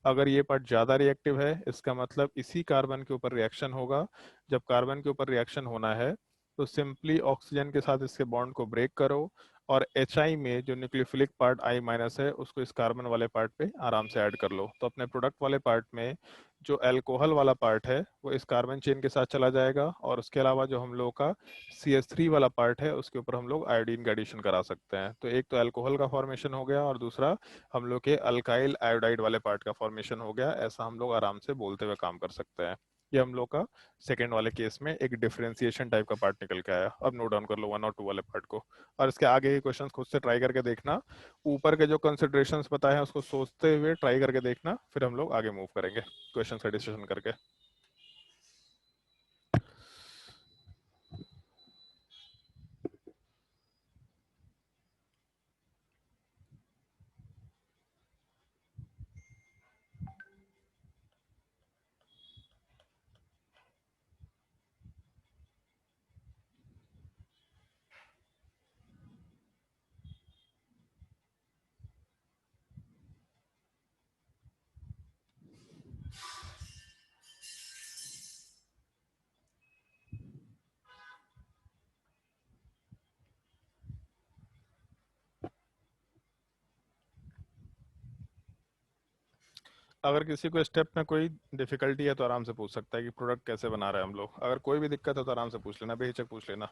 अगर ये पार्ट ज़्यादा रिएक्टिव है, इसका मतलब इसी कार्बन के ऊपर रिएक्शन होगा। जब कार्बन के ऊपर रिएक्शन होना है तो सिंपली ऑक्सीजन के साथ इसके बॉन्ड को ब्रेक करो और HI में जो न्यूक्लियोफिलिक पार्ट I माइनस है उसको इस कार्बन वाले पार्ट पे आराम से ऐड कर लो। तो अपने प्रोडक्ट वाले पार्ट में जो अल्कोहल वाला पार्ट है वो इस कार्बन चेन के साथ चला जाएगा और उसके अलावा जो हम लोगों का CH3 वाला पार्ट है उसके ऊपर हम लोग आयोडीन का एडिशन करा सकते हैं। तो एक तो अल्कोहल का फॉर्मेशन हो गया और दूसरा हम लोग के अल्काइल आयोडाइड वाले पार्ट का फॉर्मेशन हो गया। ऐसा हम लोग आराम से बोलते हुए काम कर सकते हैं। ये हम लोग का सेकेंड वाले केस में एक डिफरेंशिएशन टाइप का पार्ट निकल के आया। अब नोट डाउन कर लो 1 और 2 वाले पार्ट को, और इसके आगे के क्वेश्चंस खुद से ट्राई करके देखना। ऊपर के जो कंसिडरेशंस बताए हैं उसको सोचते हुए ट्राई करके देखना, फिर हम लोग आगे मूव करेंगे क्वेश्चन का डिस्कशन करके। अगर किसी को स्टेप में कोई डिफिकल्टी है तो आराम से पूछ सकता है कि प्रोडक्ट कैसे बना रहे हैं हम लोग। अगर कोई भी दिक्कत है तो आराम से पूछ लेना, बेहिचक पूछ लेना।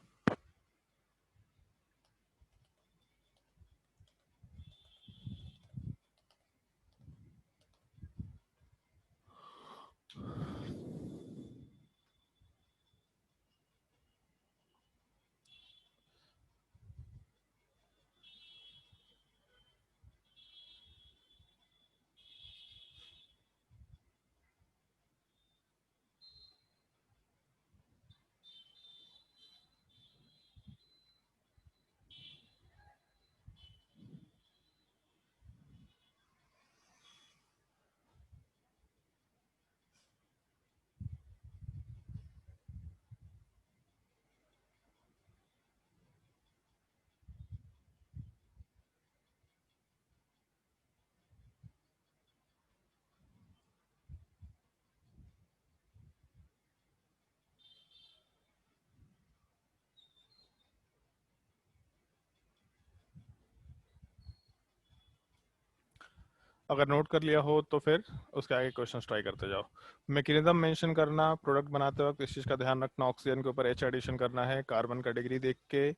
अगर नोट कर लिया हो तो फिर उसके आगे क्वेश्चन ट्राई करते जाओ। मैकेनिज्म मेंशन करना, प्रोडक्ट बनाते वक्त इस चीज़ का ध्यान रखना, ऑक्सीजन के ऊपर H एडिशन करना है, कार्बन का डिग्री देख के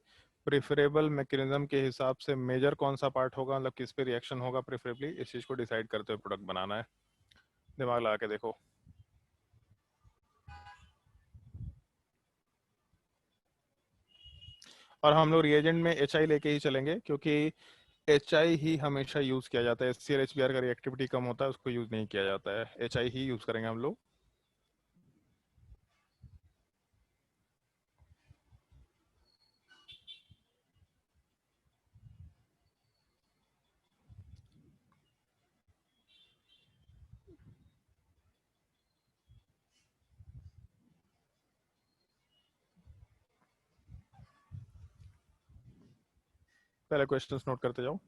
प्रेफरेबल मैकेनिज्म के हिसाब से मेजर कौन सा पार्ट होगा, मतलब किस पे रिएक्शन होगा प्रेफरेबली, इस चीज़ को डिसाइड करते हुए प्रोडक्ट बनाना है। दिमाग लगा के देखो। और हम लोग रिएजेंट में HI लेके ही चलेंगे क्योंकि HI ही हमेशा यूज किया जाता है। HCl HBr का रिएक्टिविटी कम होता है, उसको यूज नहीं किया जाता है। HI ही यूज करेंगे हम लोग। पहले क्वेश्चंस नोट करते जाओ।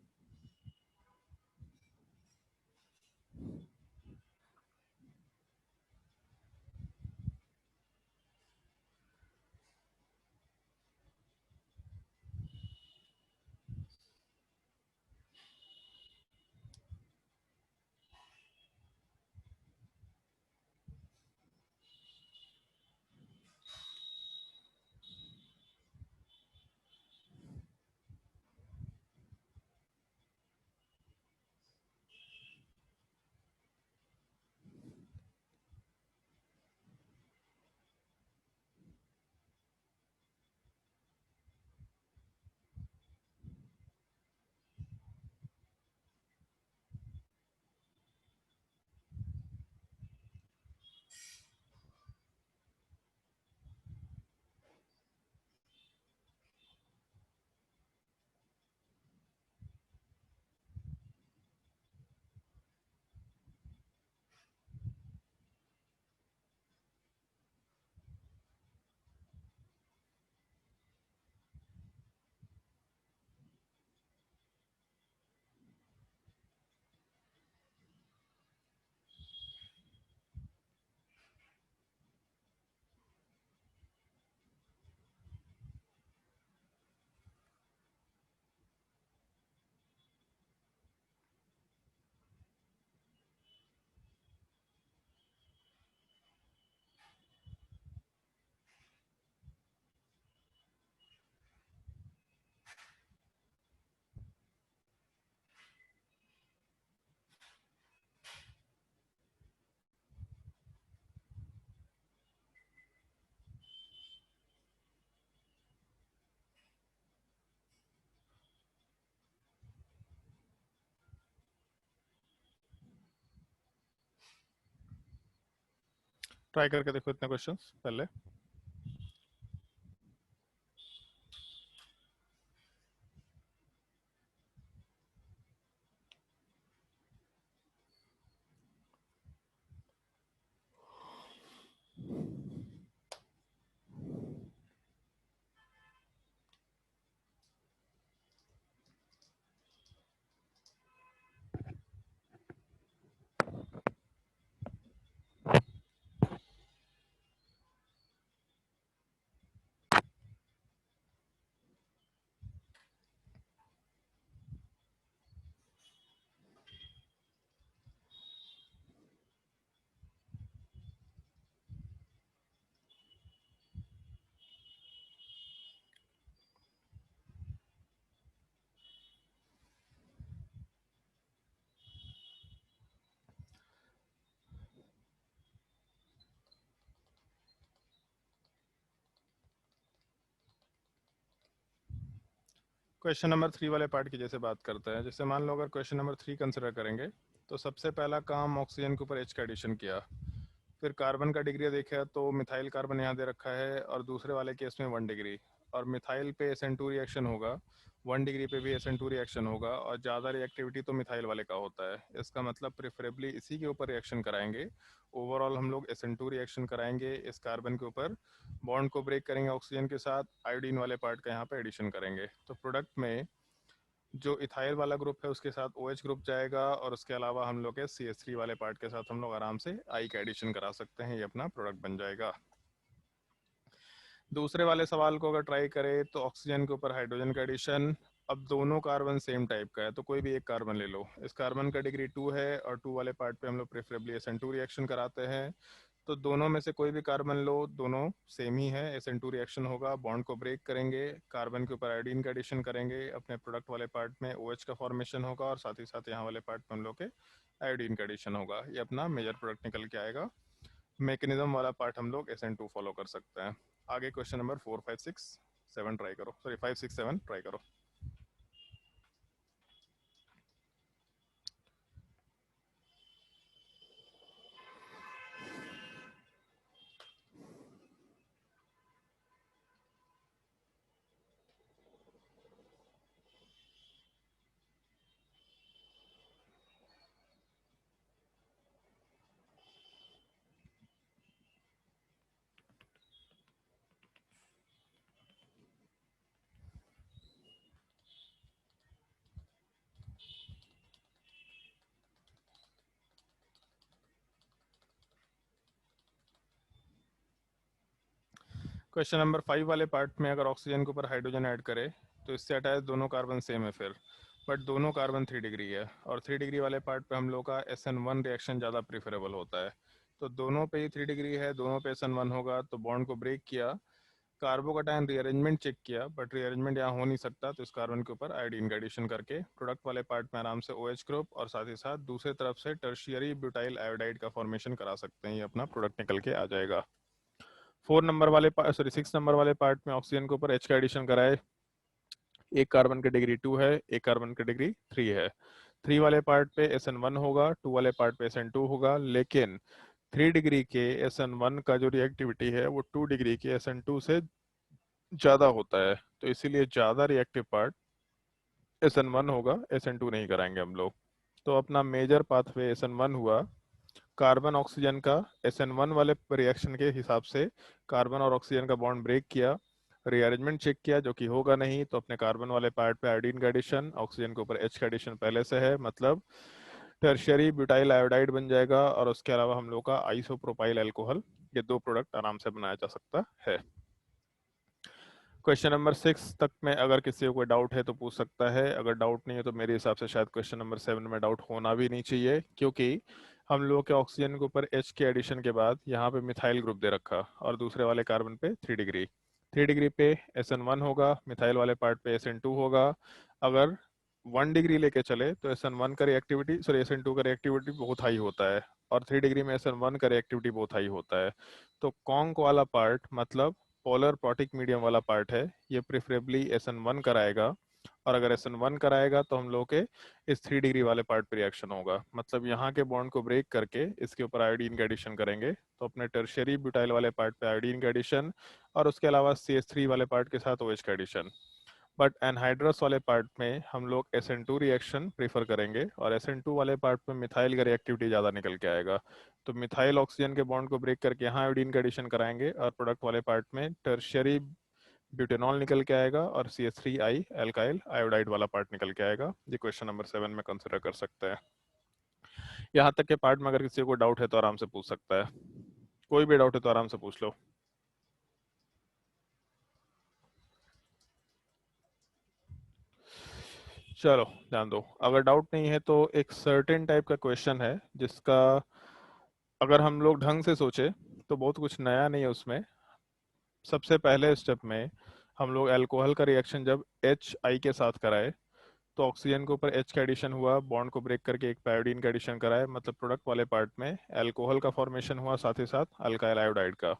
ट्राई करके देखो इतने क्वेश्चंस पहले। क्वेश्चन नंबर 3 वाले पार्ट की जैसे बात करते हैं, जैसे मान लो अगर क्वेश्चन नंबर 3 कंसिडर करेंगे तो सबसे पहला काम ऑक्सीजन के ऊपर H का एडिशन किया, फिर कार्बन का डिग्री देखा तो मिथाइल कार्बन यहाँ दे रखा है और दूसरे वाले केस में 1 डिग्री, और मिथाइल पे SN2 रिएक्शन होगा, 1 डिग्री पे भी SN2 रिएक्शन होगा, और ज़्यादा रिएक्टिविटी तो मिथाइल वाले का होता है। इसका मतलब प्रेफरेबली इसी के ऊपर रिएक्शन कराएंगे। ओवरऑल हम लोग SN2 रिएक्शन कराएंगे, इस कार्बन के ऊपर बॉन्ड को ब्रेक करेंगे ऑक्सीजन के साथ, आयोडीन वाले पार्ट का यहाँ पे एडिशन करेंगे। तो प्रोडक्ट में जो इथाइल वाला ग्रुप है उसके साथ OH ग्रुप जाएगा, और उसके अलावा हम लोग के CH3 वाले पार्ट के साथ हम लोग आराम से I का एडिशन करा सकते हैं, ये अपना प्रोडक्ट बन जाएगा। दूसरे वाले सवाल को अगर ट्राई करें तो ऑक्सीजन के ऊपर हाइड्रोजन का एडिशन, अब दोनों कार्बन सेम टाइप का है तो कोई भी एक कार्बन ले लो, इस कार्बन का डिग्री 2 है और 2 वाले पार्ट पे हम लोग प्रेफरेबली SN2 रिएक्शन कराते हैं, तो दोनों में से कोई भी कार्बन लो, दोनों सेम ही है, SN2 रिएक्शन होगा, बॉन्ड को ब्रेक करेंगे, कार्बन के ऊपर आयोडीन का एडिशन करेंगे, अपने प्रोडक्ट वाले पार्ट में OH का फॉर्मेशन होगा, और साथ ही साथ यहाँ वाले पार्ट में हम लोग के आयोडीन का एडिशन होगा, ये अपना मेजर प्रोडक्ट निकल के आएगा। मैकेनिज्म वाला पार्ट हम लोग SN2 फॉलो कर सकते हैं। आगे क्वेश्चन नंबर 4, 5, 6, 7 ट्राई करो, सॉरी 5, 6, 7 ट्राई करो। क्वेश्चन नंबर 5 वाले पार्ट में अगर ऑक्सीजन के ऊपर हाइड्रोजन ऐड करे तो इससे अटैच दोनों कार्बन सेम है फिर, बट दोनों कार्बन 3 डिग्री है, और 3 डिग्री वाले पार्ट पे हम लोग का SN1 रिएक्शन ज़्यादा प्रीफरेबल होता है। तो दोनों पे ही 3 डिग्री है, दोनों पे SN1 होगा, तो बॉन्ड को ब्रेक किया, कार्बोकैटायन रीअरेंजमेंट चेक किया, बट रीअरेंजमेंट यहाँ हो नहीं सकता, तो इस कार्बन के ऊपर आयोडीन का एडिशन करके प्रोडक्ट वाले पार्ट में आराम से OH ग्रुप और साथ ही साथ दूसरे तरफ से टर्शियरी ब्यूटाइल आयोडाइड का फॉर्मेशन करा सकते हैं। ये अपना प्रोडक्ट निकल के आ जाएगा। 6 नंबर वाले पार्ट में ऑक्सीजन के ऊपर H का एडिशन कराए, एक कार्बन की डिग्री 2 है, एक कार्बन की डिग्री 3 है। 3 वाले पार्ट पे SN1 होगा, 2 वाले पार्ट पे SN2 होगा, लेकिन 3 डिग्री के SN1 का जो रिएक्टिविटी है वो 2 डिग्री के SN2 से ज़्यादा होता है, तो इसीलिए ज़्यादा रिएक्टिव पार्ट SN1 होगा, SN2 नहीं कराएंगे हम लोग। तो अपना मेजर पाथवे SN1 हुआ, कार्बन ऑक्सीजन का SN1 वाले रिएक्शन के हिसाब से कार्बन और ऑक्सीजन का बॉन्ड ब्रेक किया, रीअरेंजमेंट चेक किया जो कि होगा नहीं, तो अपने कार्बन वाले पार्ट पे आयोडीन का एडिशन, ऑक्सीजन के ऊपर H का एडिशन पहले से है, मतलब टर्शियरी ब्यूटाइल आयोडाइड बन जाएगा, और उसके अलावा हम लोग का आइसोप्रोपाइल अल्कोहल, ये 2 प्रोडक्ट आराम से बनाया जा सकता है। क्वेश्चन नंबर 6 तक में अगर किसी को कोई डाउट है तो पूछ सकता है, अगर डाउट नहीं है तो मेरे हिसाब से शायद क्वेश्चन नंबर 7 में डाउट होना भी नहीं चाहिए, क्योंकि हम लोग के ऑक्सीजन के ऊपर H के एडिशन के बाद यहाँ पे मिथाइल ग्रुप दे रखा, और दूसरे वाले कार्बन पे 3 डिग्री पे SN1 होगा, मिथाइल वाले पार्ट पे SN2 होगा। अगर 1 डिग्री लेके चले तो SN1 का रिएक्टिविटी SN2 का रिएक्टिविटी बहुत हाई होता है, और 3 डिग्री में SN1 का रिएक्टिविटी बहुत हाई होता है। तो कॉन्क वाला पार्ट मतलब पोलर प्रोटिक मीडियम वाला पार्ट है, ये प्रेफरेबली SN1 कराएगा, और अगर SN1 कराएगा तो हम लोग के इस 3 डिग्री वाले पार्ट पे रिएक्शन होगा, मतलब यहाँ के बॉन्ड को ब्रेक करके इसके ऊपर आयोडीन का एडिशन करेंगे, तो अपने टर्शियरी ब्यूटाइल वाले पार्ट पे आयोडीन का एडिशन, और उसके अलावा CH3 वाले पार्ट के साथ OH का एडिशन। बट एनहाइड्रस वाले पार्ट में हम लोग SN2 रिएक्शन प्रीफर करेंगे, और SN2 वाले पार्ट में मिथाइल का रिएक्टिविटी ज़्यादा निकल के आएगा, तो मिथाइल ऑक्सीजन के बॉन्ड को ब्रेक करके यहाँ आयोडीन का एडिशन कराएंगे, और प्रोडक्ट वाले पार्ट में टर्शियरी ब्यूटेनॉल निकल के आएगा, और CH3I एल्काइल आयोडाइड वाला पार्ट निकल के आएगा। ये क्वेश्चन नंबर 7 में कंसिडर कर सकते हैं। यहाँ तक के पार्ट में अगर किसी को डाउट है तो आराम से पूछ सकता है, कोई भी डाउट है तो आराम से पूछ लो। चलो ध्यान दो, अगर डाउट नहीं है तो एक सर्टेन टाइप का क्वेश्चन है जिसका अगर हम लोग ढंग से सोचे तो बहुत कुछ नया नहीं है उसमें। सबसे पहले स्टेप में हम लोग अल्कोहल का रिएक्शन जब HI के साथ कराए तो ऑक्सीजन के ऊपर H का एडिशन हुआ, बॉन्ड को ब्रेक करके एक आयोडीन का एडिशन कराए, मतलब प्रोडक्ट वाले पार्ट में अल्कोहल का फॉर्मेशन हुआ, साथ ही साथ अल्काइल आयोडाइड का।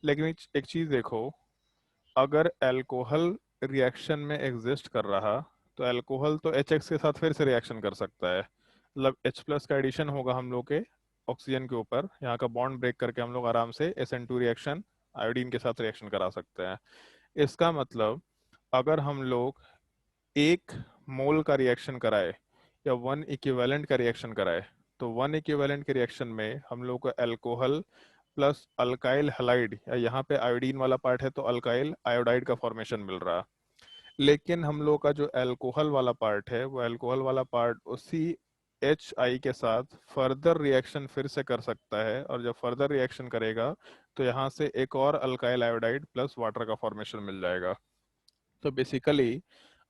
लेकिन एक चीज देखो, अगर अल्कोहल रिएक्शन में एग्जिस्ट कर रहा तो अल्कोहल तो HX के साथ फिर से रिएक्शन कर सकता है, मतलब H+ का एडिशन होगा हम लोग के ऑक्सीजन के ऊपर, यहाँ का बॉन्ड ब्रेक करके हम लोग आराम से SN2 रिएक्शन आयोडीन के साथ रिएक्शन करा सकते हैं। इसका मतलब अगर हम लोग 1 मोल का रिएक्शन कराए या 1 इक्विवेलेंट का रिएक्शन कराए, तो 1 इक्विवेलेंट के रिएक्शन में हम लोग को अल्कोहल प्लस अल्काइल हैलाइड, या यहाँ पे आयोडीन वाला पार्ट है तो अल्काइल आयोडाइड का फॉर्मेशन मिल रहा। लेकिन हम लोग का जो अल्कोहल वाला पार्ट है वो अल्कोहल वाला पार्ट उसी HI के साथ फर्दर रिएक्शन फिर से कर सकता है, और जब फर्दर रिएक्शन करेगा तो यहाँ से एक और अल्काइल आयोडाइड प्लस वाटर का फॉर्मेशन मिल जाएगा। तो बेसिकली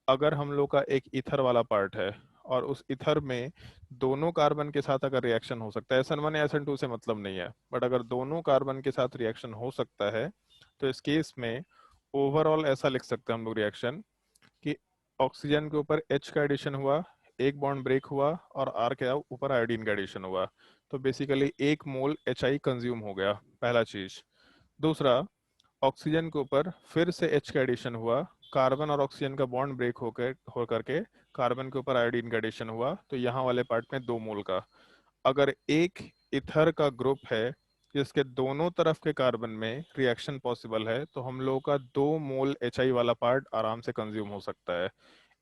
अगर हम लोग का एक ईथर वाला पार्ट है और उस ईथर में दोनों कार्बन के साथ अगर रिएक्शन हो सकता है, SN1 या SN2 से मतलब नहीं है, बट अगर दोनों कार्बन के साथ रिएक्शन हो सकता है तो इस केस में ओवरऑल ऐसा लिख सकते हैं हम लोग रिएक्शन कि ऑक्सीजन के ऊपर H का एडिशन हुआ, एक बॉन्ड ब्रेक हुआ, और R के ऊपर आयोडीन का एडिशन हुआ, तो बेसिकली 1 मोल HI कंज्यूम हो गया, पहला चीज। दूसरा, ऑक्सीजन के ऊपर फिर से H का एडिशन हुआ, कार्बन और ऑक्सीजन का बॉन्ड ब्रेक हो करके कार्बन के ऊपर आयोडीन का एडिशन हुआ, तो यहाँ वाले पार्ट में 2 मोल का। अगर एक इथर का ग्रुप है जिसके दोनों तरफ के कार्बन में रिएक्शन पॉसिबल है तो हम लोगों का 2 मोल HI वाला पार्ट आराम से कंज्यूम हो सकता है।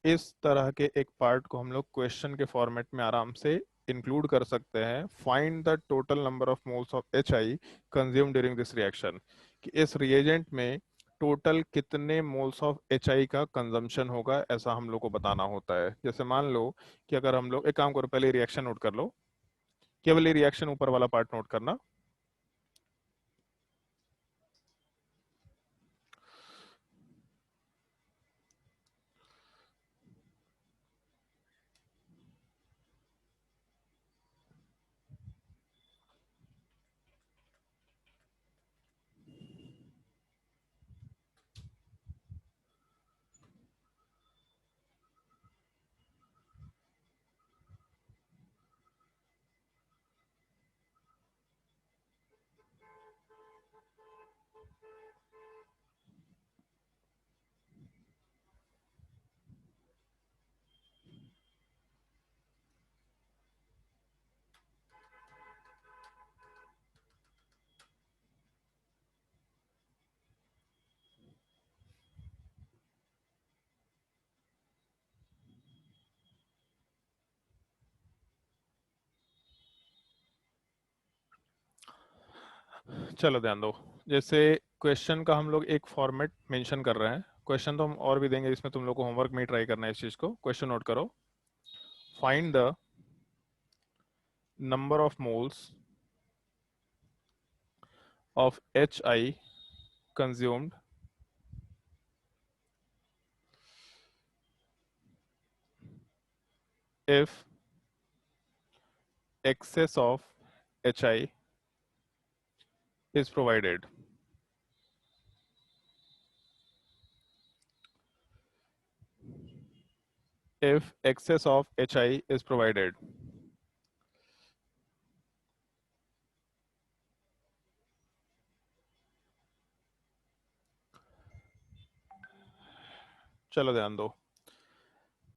इस तरह के एक पार्ट को हम लोग क्वेश्चन के फॉर्मेट में आराम से इंक्लूड कर सकते हैं, find the total number of moles of HI consume during this reaction, कि इस रिएजेंट में टोटल कितने मोल्स ऑफ HI का कंजम्पशन होगा, ऐसा हम लोग को बताना होता है। जैसे मान लो कि अगर हम लोग एक काम करो, पहले रिएक्शन नोट कर लो, केवल ये रिएक्शन ऊपर वाला पार्ट नोट करना। चलो ध्यान दो, जैसे क्वेश्चन का हम लोग एक फॉर्मेट मेंशन कर रहे हैं, क्वेश्चन तो हम और भी देंगे, इसमें तुम लोग को होमवर्क में ही ट्राई करना है इस चीज को। क्वेश्चन नोट करो, find the number of moles of HI consumed if excess of HI is provided. If excess of HI is provided. चलो ध्यान दो,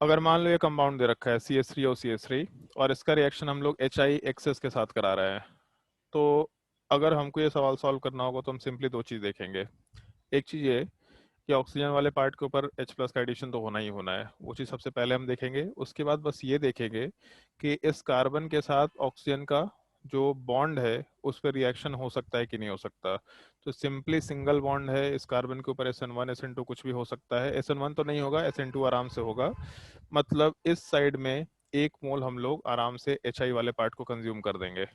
अगर मान लो ये कंपाउंड दे रखा है CH3 और CH3 और इसका रिएक्शन हम लोग HI एक्सेस के साथ करा रहे हैं, तो अगर हमको ये सवाल सॉल्व करना होगा तो हम सिंपली दो चीज़ देखेंगे। एक चीज़ ये कि ऑक्सीजन वाले पार्ट के ऊपर H+ का एडिशन तो होना ही होना है, वो चीज़ सबसे पहले हम देखेंगे। उसके बाद बस ये देखेंगे कि इस कार्बन के साथ ऑक्सीजन का जो बॉन्ड है उस पर रिएक्शन हो सकता है कि नहीं हो सकता। तो सिंपली सिंगल बॉन्ड है इस कार्बन के ऊपर, SN1 SN2 कुछ भी हो सकता है। SN1 तो नहीं होगा, SN2 आराम से होगा। मतलब इस साइड में 1 मोल हम लोग आराम से HI वाले पार्ट को कंज्यूम कर देंगे।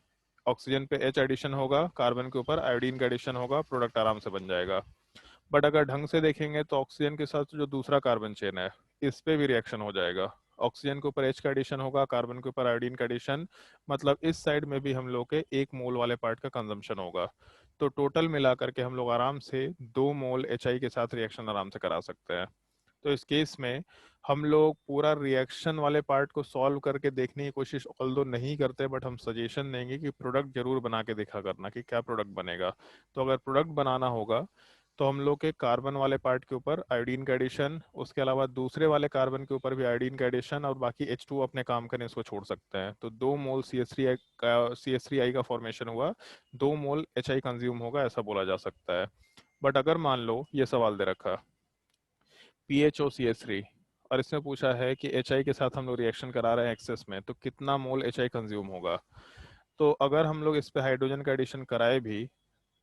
ऑक्सीजन पे H एडिशन होगा, कार्बन के ऊपर आयोडीन का एडिशन होगा, प्रोडक्ट आराम से बन जाएगा। बट अगर ढंग से देखेंगे तो ऑक्सीजन के साथ जो दूसरा कार्बन चेन है इस पे भी रिएक्शन हो जाएगा। ऑक्सीजन के ऊपर H का एडिशन होगा, कार्बन के ऊपर आयोडीन का एडिशन, मतलब इस साइड में भी हम लोग के 1 मोल वाले पार्ट का कंजम्पशन होगा। तो टोटल मिला करके हम लोग आराम से 2 मोल HI के साथ रिएक्शन आराम से करा सकते हैं। तो इस केस में हम लोग पूरा रिएक्शन वाले पार्ट को सॉल्व करके देखने की कोशिश ऑल्दो नहीं करते, बट हम सजेशन देंगे कि प्रोडक्ट जरूर बना के दिखा करना कि क्या प्रोडक्ट बनेगा। तो अगर प्रोडक्ट बनाना होगा तो हम लोग के कार्बन वाले पार्ट के ऊपर आयोडीन का एडिशन, उसके अलावा दूसरे वाले कार्बन के ऊपर भी आयोडीन का एडिशन, और बाकी H2 अपने काम करने इसको छोड़ सकते हैं। तो 2 मोल CH3I का फॉर्मेशन हुआ, 2 मोल HI कंज्यूम होगा, ऐसा बोला जा सकता है। बट अगर मान लो ये सवाल दे रखा PHOCH3 और इसमें पूछा है कि HI के साथ हम लोग रिएक्शन करा रहे हैं एक्सेस में, तो कितना मोल HI कंज्यूम होगा। तो अगर हम लोग इस पे हाइड्रोजन का एडिशन कराए भी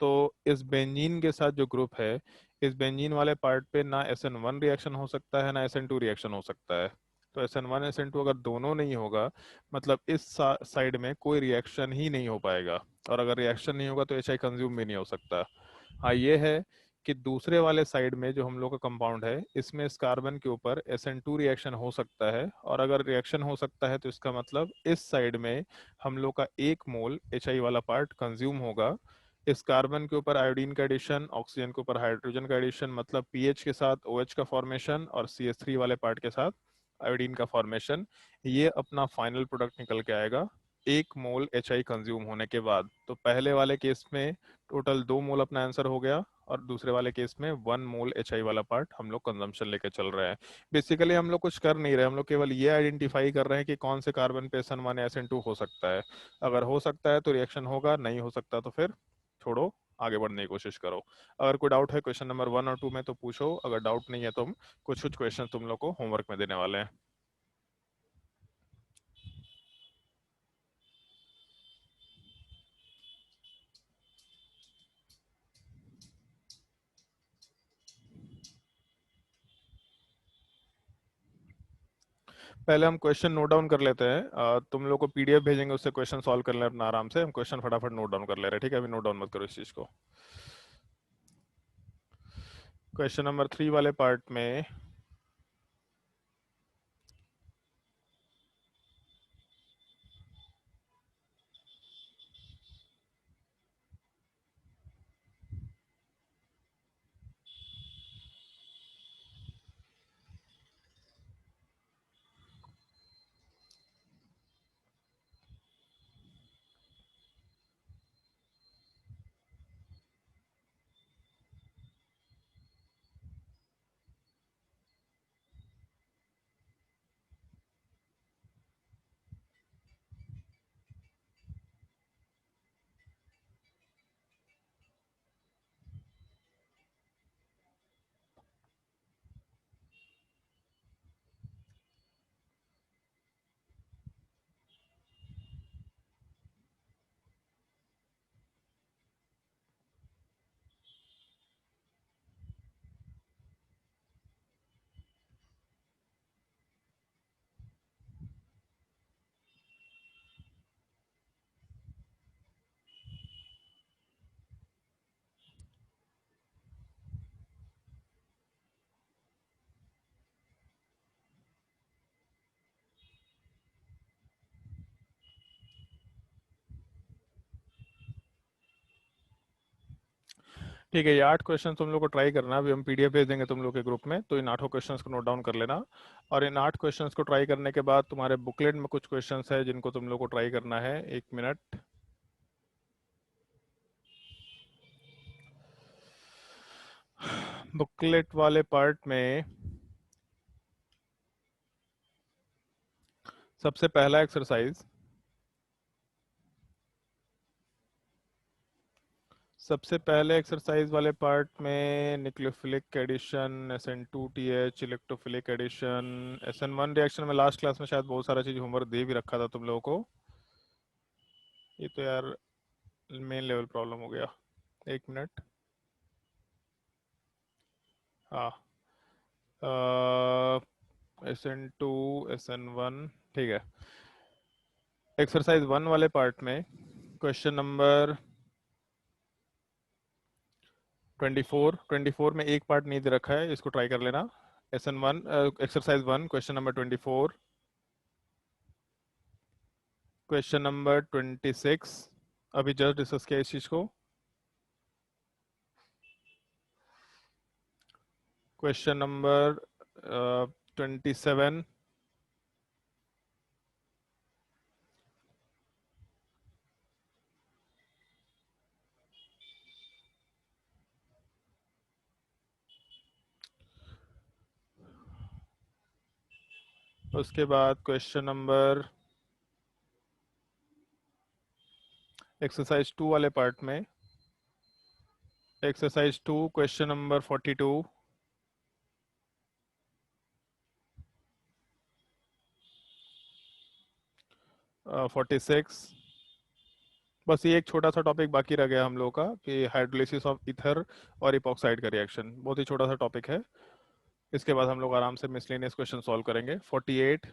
तो इस बेंजीन के साथ जो ग्रुप है, इस बेंजीन वाले पार्ट पे ना SN1 रिएक्शन हो सकता है ना SN2 रिएक्शन हो सकता है। तो SN1 SN2 अगर दोनों नहीं होगा, मतलब इस साइड में कोई रिएक्शन ही नहीं हो पाएगा, और अगर रिएक्शन नहीं होगा तो HI कंज्यूम भी नहीं हो सकता। हाँ ये है कि दूसरे वाले साइड में जो हम लोग का कंपाउंड है इसमें इस कार्बन के ऊपर SN2 रिएक्शन हो सकता है, और अगर रिएक्शन हो सकता है तो इसका मतलब इस साइड में हम लोग का 1 मोल HI वाला पार्ट कंज्यूम होगा। इस कार्बन के ऊपर आयोडीन का एडिशन, ऑक्सीजन के ऊपर हाइड्रोजन का एडिशन, मतलब पीएच के साथ OH का फॉर्मेशन, और CH3 वाले पार्ट के साथ आयोडीन का फॉर्मेशन, ये अपना फाइनल प्रोडक्ट निकल के आएगा 1 मोल HI कंज्यूम होने के बाद। तो पहले वाले केस में टोटल 2 मोल अपना आंसर हो गया, और दूसरे वाले केस में 1 मोल HI वाला पार्ट हम लोग कंजम्पशन लेके चल रहे हैं। बेसिकली हम लोग कुछ कर नहीं रहे, हम लोग केवल ये आइडेंटिफाई कर रहे हैं कि कौन से कार्बन पे SN1 या SN2 हो सकता है। अगर हो सकता है तो रिएक्शन होगा, नहीं हो सकता तो फिर छोड़ो, आगे बढ़ने की कोशिश करो। अगर कोई डाउट है क्वेश्चन नंबर 1 और 2 में तो पूछो, अगर डाउट नहीं है तो हम कुछ कुछ क्वेश्चन तुम लोग को होमवर्क में देने वाले हैं। पहले हम क्वेश्चन नोट डाउन कर लेते हैं, तुम लोग को PDF भेजेंगे, उससे क्वेश्चन सॉल्व कर लेना आराम से। हम क्वेश्चन फटाफट नोट डाउन कर ले रहे हैं, ठीक है? अभी नोट डाउन मत करो इस चीज को। क्वेश्चन नंबर 3 वाले पार्ट में ठीक है, ये 8 क्वेश्चन तुम लोग को ट्राई करना है। अभी हम पीडीएफ भेज देंगे तुम लोग के ग्रुप में, तो इन 8 क्वेश्चंस को नोट डाउन कर लेना। और इन 8 क्वेश्चंस को ट्राई करने के बाद तुम्हारे बुकलेट में कुछ क्वेश्चंस है जिनको तुम लोग को ट्राई करना है। 1 मिनट। बुकलेट वाले पार्ट में सबसे पहला एक्सरसाइज, सबसे पहले एक्सरसाइज वाले पार्ट में nucleophilic addition, SN2TH, electrophilic addition, SN1 reaction में लास्ट क्लास में शायद बहुत सारा चीज होमवर्क दे भी रखा था तुम लोगों को। ये तो यार मेन लेवल प्रॉब्लम हो गया। 1 मिनट। हाँ, SN2, SN1, ठीक है। एक्सरसाइज 1 वाले पार्ट में क्वेश्चन नंबर 24 में एक पार्ट नहीं दे रखा है, इसको ट्राई कर लेना। SN1 exercise 1 question number 24, question number 26 अभी जस्ट डिस्कस किया इस चीज को। क्वेश्चन नंबर 27, उसके बाद क्वेश्चन नंबर एक्सरसाइज 2 वाले पार्ट में एक्सरसाइज 2 क्वेश्चन नंबर 42, 46। बस ये एक छोटा सा टॉपिक बाकी रह गया हम लोग का कि हाइड्रोलिसिस ऑफ ईथर और इपॉक्साइड का रिएक्शन, बहुत ही छोटा सा टॉपिक है। इसके बाद हम लोग आराम से मिसलेनियस क्वेश्चन सॉल्व करेंगे। 48,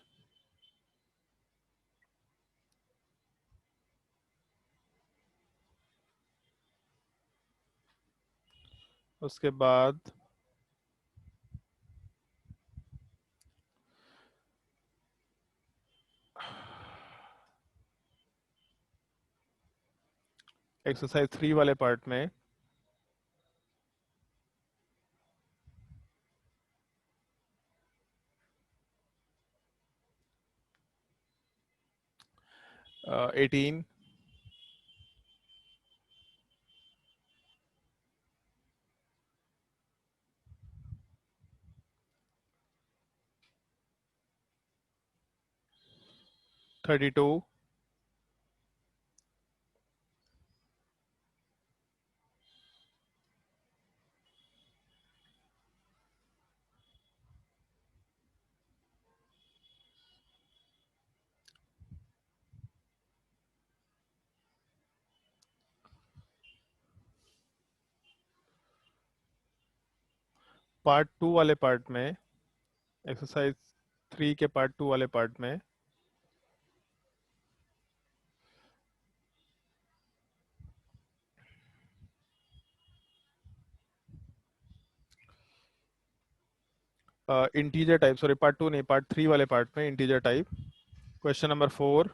उसके बाद एक्सरसाइज 3 वाले पार्ट में uh, 18, 32, पार्ट 2 वाले पार्ट में एक्सरसाइज 3 के पार्ट 2 वाले पार्ट में इंटीजर टाइप, सॉरी पार्ट 2 नहीं, पार्ट 3 वाले पार्ट में integer type question number 4,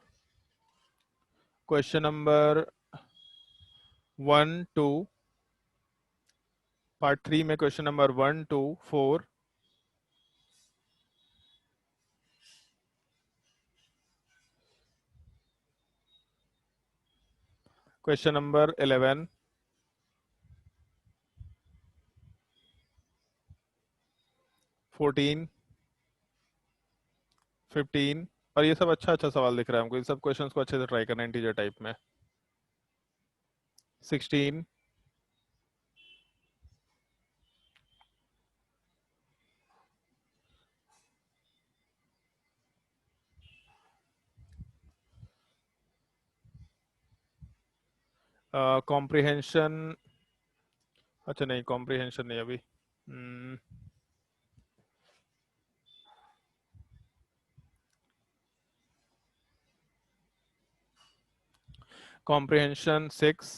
question number 1 2, part 3 में क्वेश्चन नंबर 1 2 4, क्वेश्चन नंबर 11, 14, 15। और ये सब अच्छा अच्छा सवाल दिख रहा है हमको, इन सब क्वेश्चंस को अच्छे से ट्राई करना है इंटीजर टाइप में। 16, कॉम्प्रिहेंशन, अच्छा नहीं कॉम्प्रिहेंशन नहीं अभी, कॉम्प्रिहेंशन 6,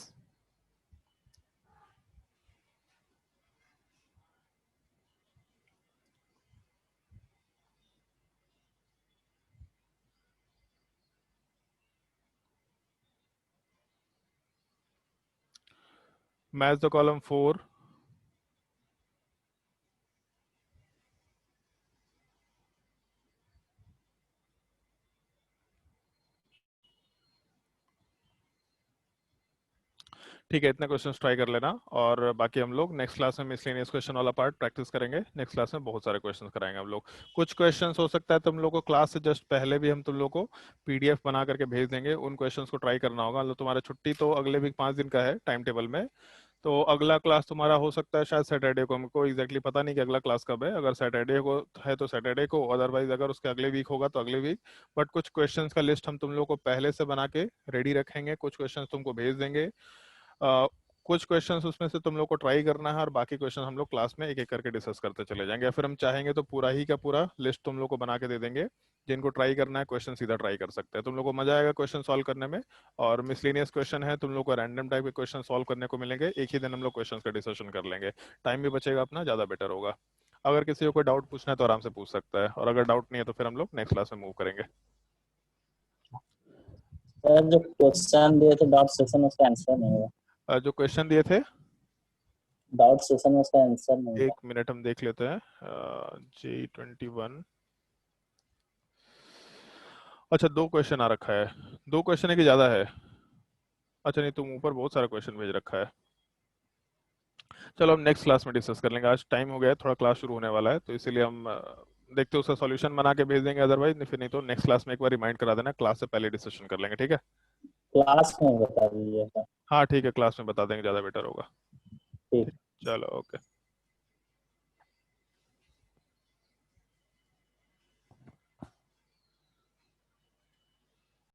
मैच द कॉलम 4, ठीक है, इतने क्वेश्चंस ट्राई कर लेना और बाकी हम लोग नेक्स्ट क्लास में मिसलेनियस क्वेश्चन वाला पार्ट प्रैक्टिस करेंगे। नेक्स्ट क्लास में बहुत सारे क्वेश्चंस कराएंगे हम लोग। कुछ क्वेश्चंस हो सकता है तुम लोग को क्लास से जस्ट पहले भी हम तुम लोग को पीडीएफ बना करके भेज देंगे, उन क्वेश्चंस को ट्राई करना होगा। मतलब तुम्हारा छुट्टी तो अगले वीक 5 दिन का है टाइम टेबल में, तो अगला क्लास तुम्हारा हो सकता है शायद सैटरडे को। हमको एग्जैक्टली पता नहीं कि अगला क्लास कब है। अगर सैटरडे को है तो सैटरडे को, अदरवाइज अगर उसके अगले वीक होगा तो अगले वीक। बट कुछ क्वेश्चंस का लिस्ट हम तुम लोग को पहले से बना के रेडी रखेंगे, कुछ क्वेश्चंस तुमको भेज देंगे। कुछ क्वेश्चंस उसमें से तुम लोग को ट्राई करना है और बाकी क्वेश्चन हम लोग क्लास में एक एक करके डिस्कस करते चले जाएंगे। या फिर हम चाहेंगे तो पूरा ही का पूरा लिस्ट तुम लोग को बना के दे देंगे, जिनको ट्राई करना है क्वेश्चन सीधा ट्राई कर सकते हैं। तुम लोग को मजा आएगा क्वेश्चन सॉल्व करने में। और मिसलेनियस क्वेश्चन है, तुम लोग को रैंडम टाइप के क्वेश्चन सॉल्व करने को मिलेंगे। एक ही दिन हम लोग क्वेश्चन का डिस्कशन कर लेंगे, टाइम भी बचेगा अपना, ज्यादा बेटर होगा। अगर किसी को कोई डाउट पूछना है तो आराम से पूछ सकता है, और अगर डाउट नहीं है तो फिर हम लोग नेक्स्ट क्लास में मूव करेंगे। सर जो क्वेश्चन दिए थे डाउट सेशन में उसका आंसर नहीं हुआ। जो क्वेश्चन दिए थे डाउट सेशन में उसका आंसर नहीं हुआ। एक मिनट हम देख लेते हैं। J21, अच्छा 2 क्वेश्चन आ रखा है। 2 क्वेश्चन है कि ज्यादा है? अच्छा नहीं, तुम ऊपर बहुत सारा क्वेश्चन भेज रखा है। चलो हम नेक्स्ट क्लास में डिस्कस कर लेंगे, आज टाइम हो गया है, थोड़ा क्लास शुरू होने वाला है, तो इसीलिए हम देखते हैं उसका सॉल्यूशन बना के भेज देंगे। अदरवाइज फिर नहीं तो नेक्स्ट क्लास में एक बार रिमाइंड करा देना, क्लास से पहले डिस्कशन कर लेंगे, ठीक है? क्लास में बता दीजिएगा। हाँ ठीक है, क्लास में बता देंगे, ज़्यादा बेटर होगा। ठीक। चलो ओके।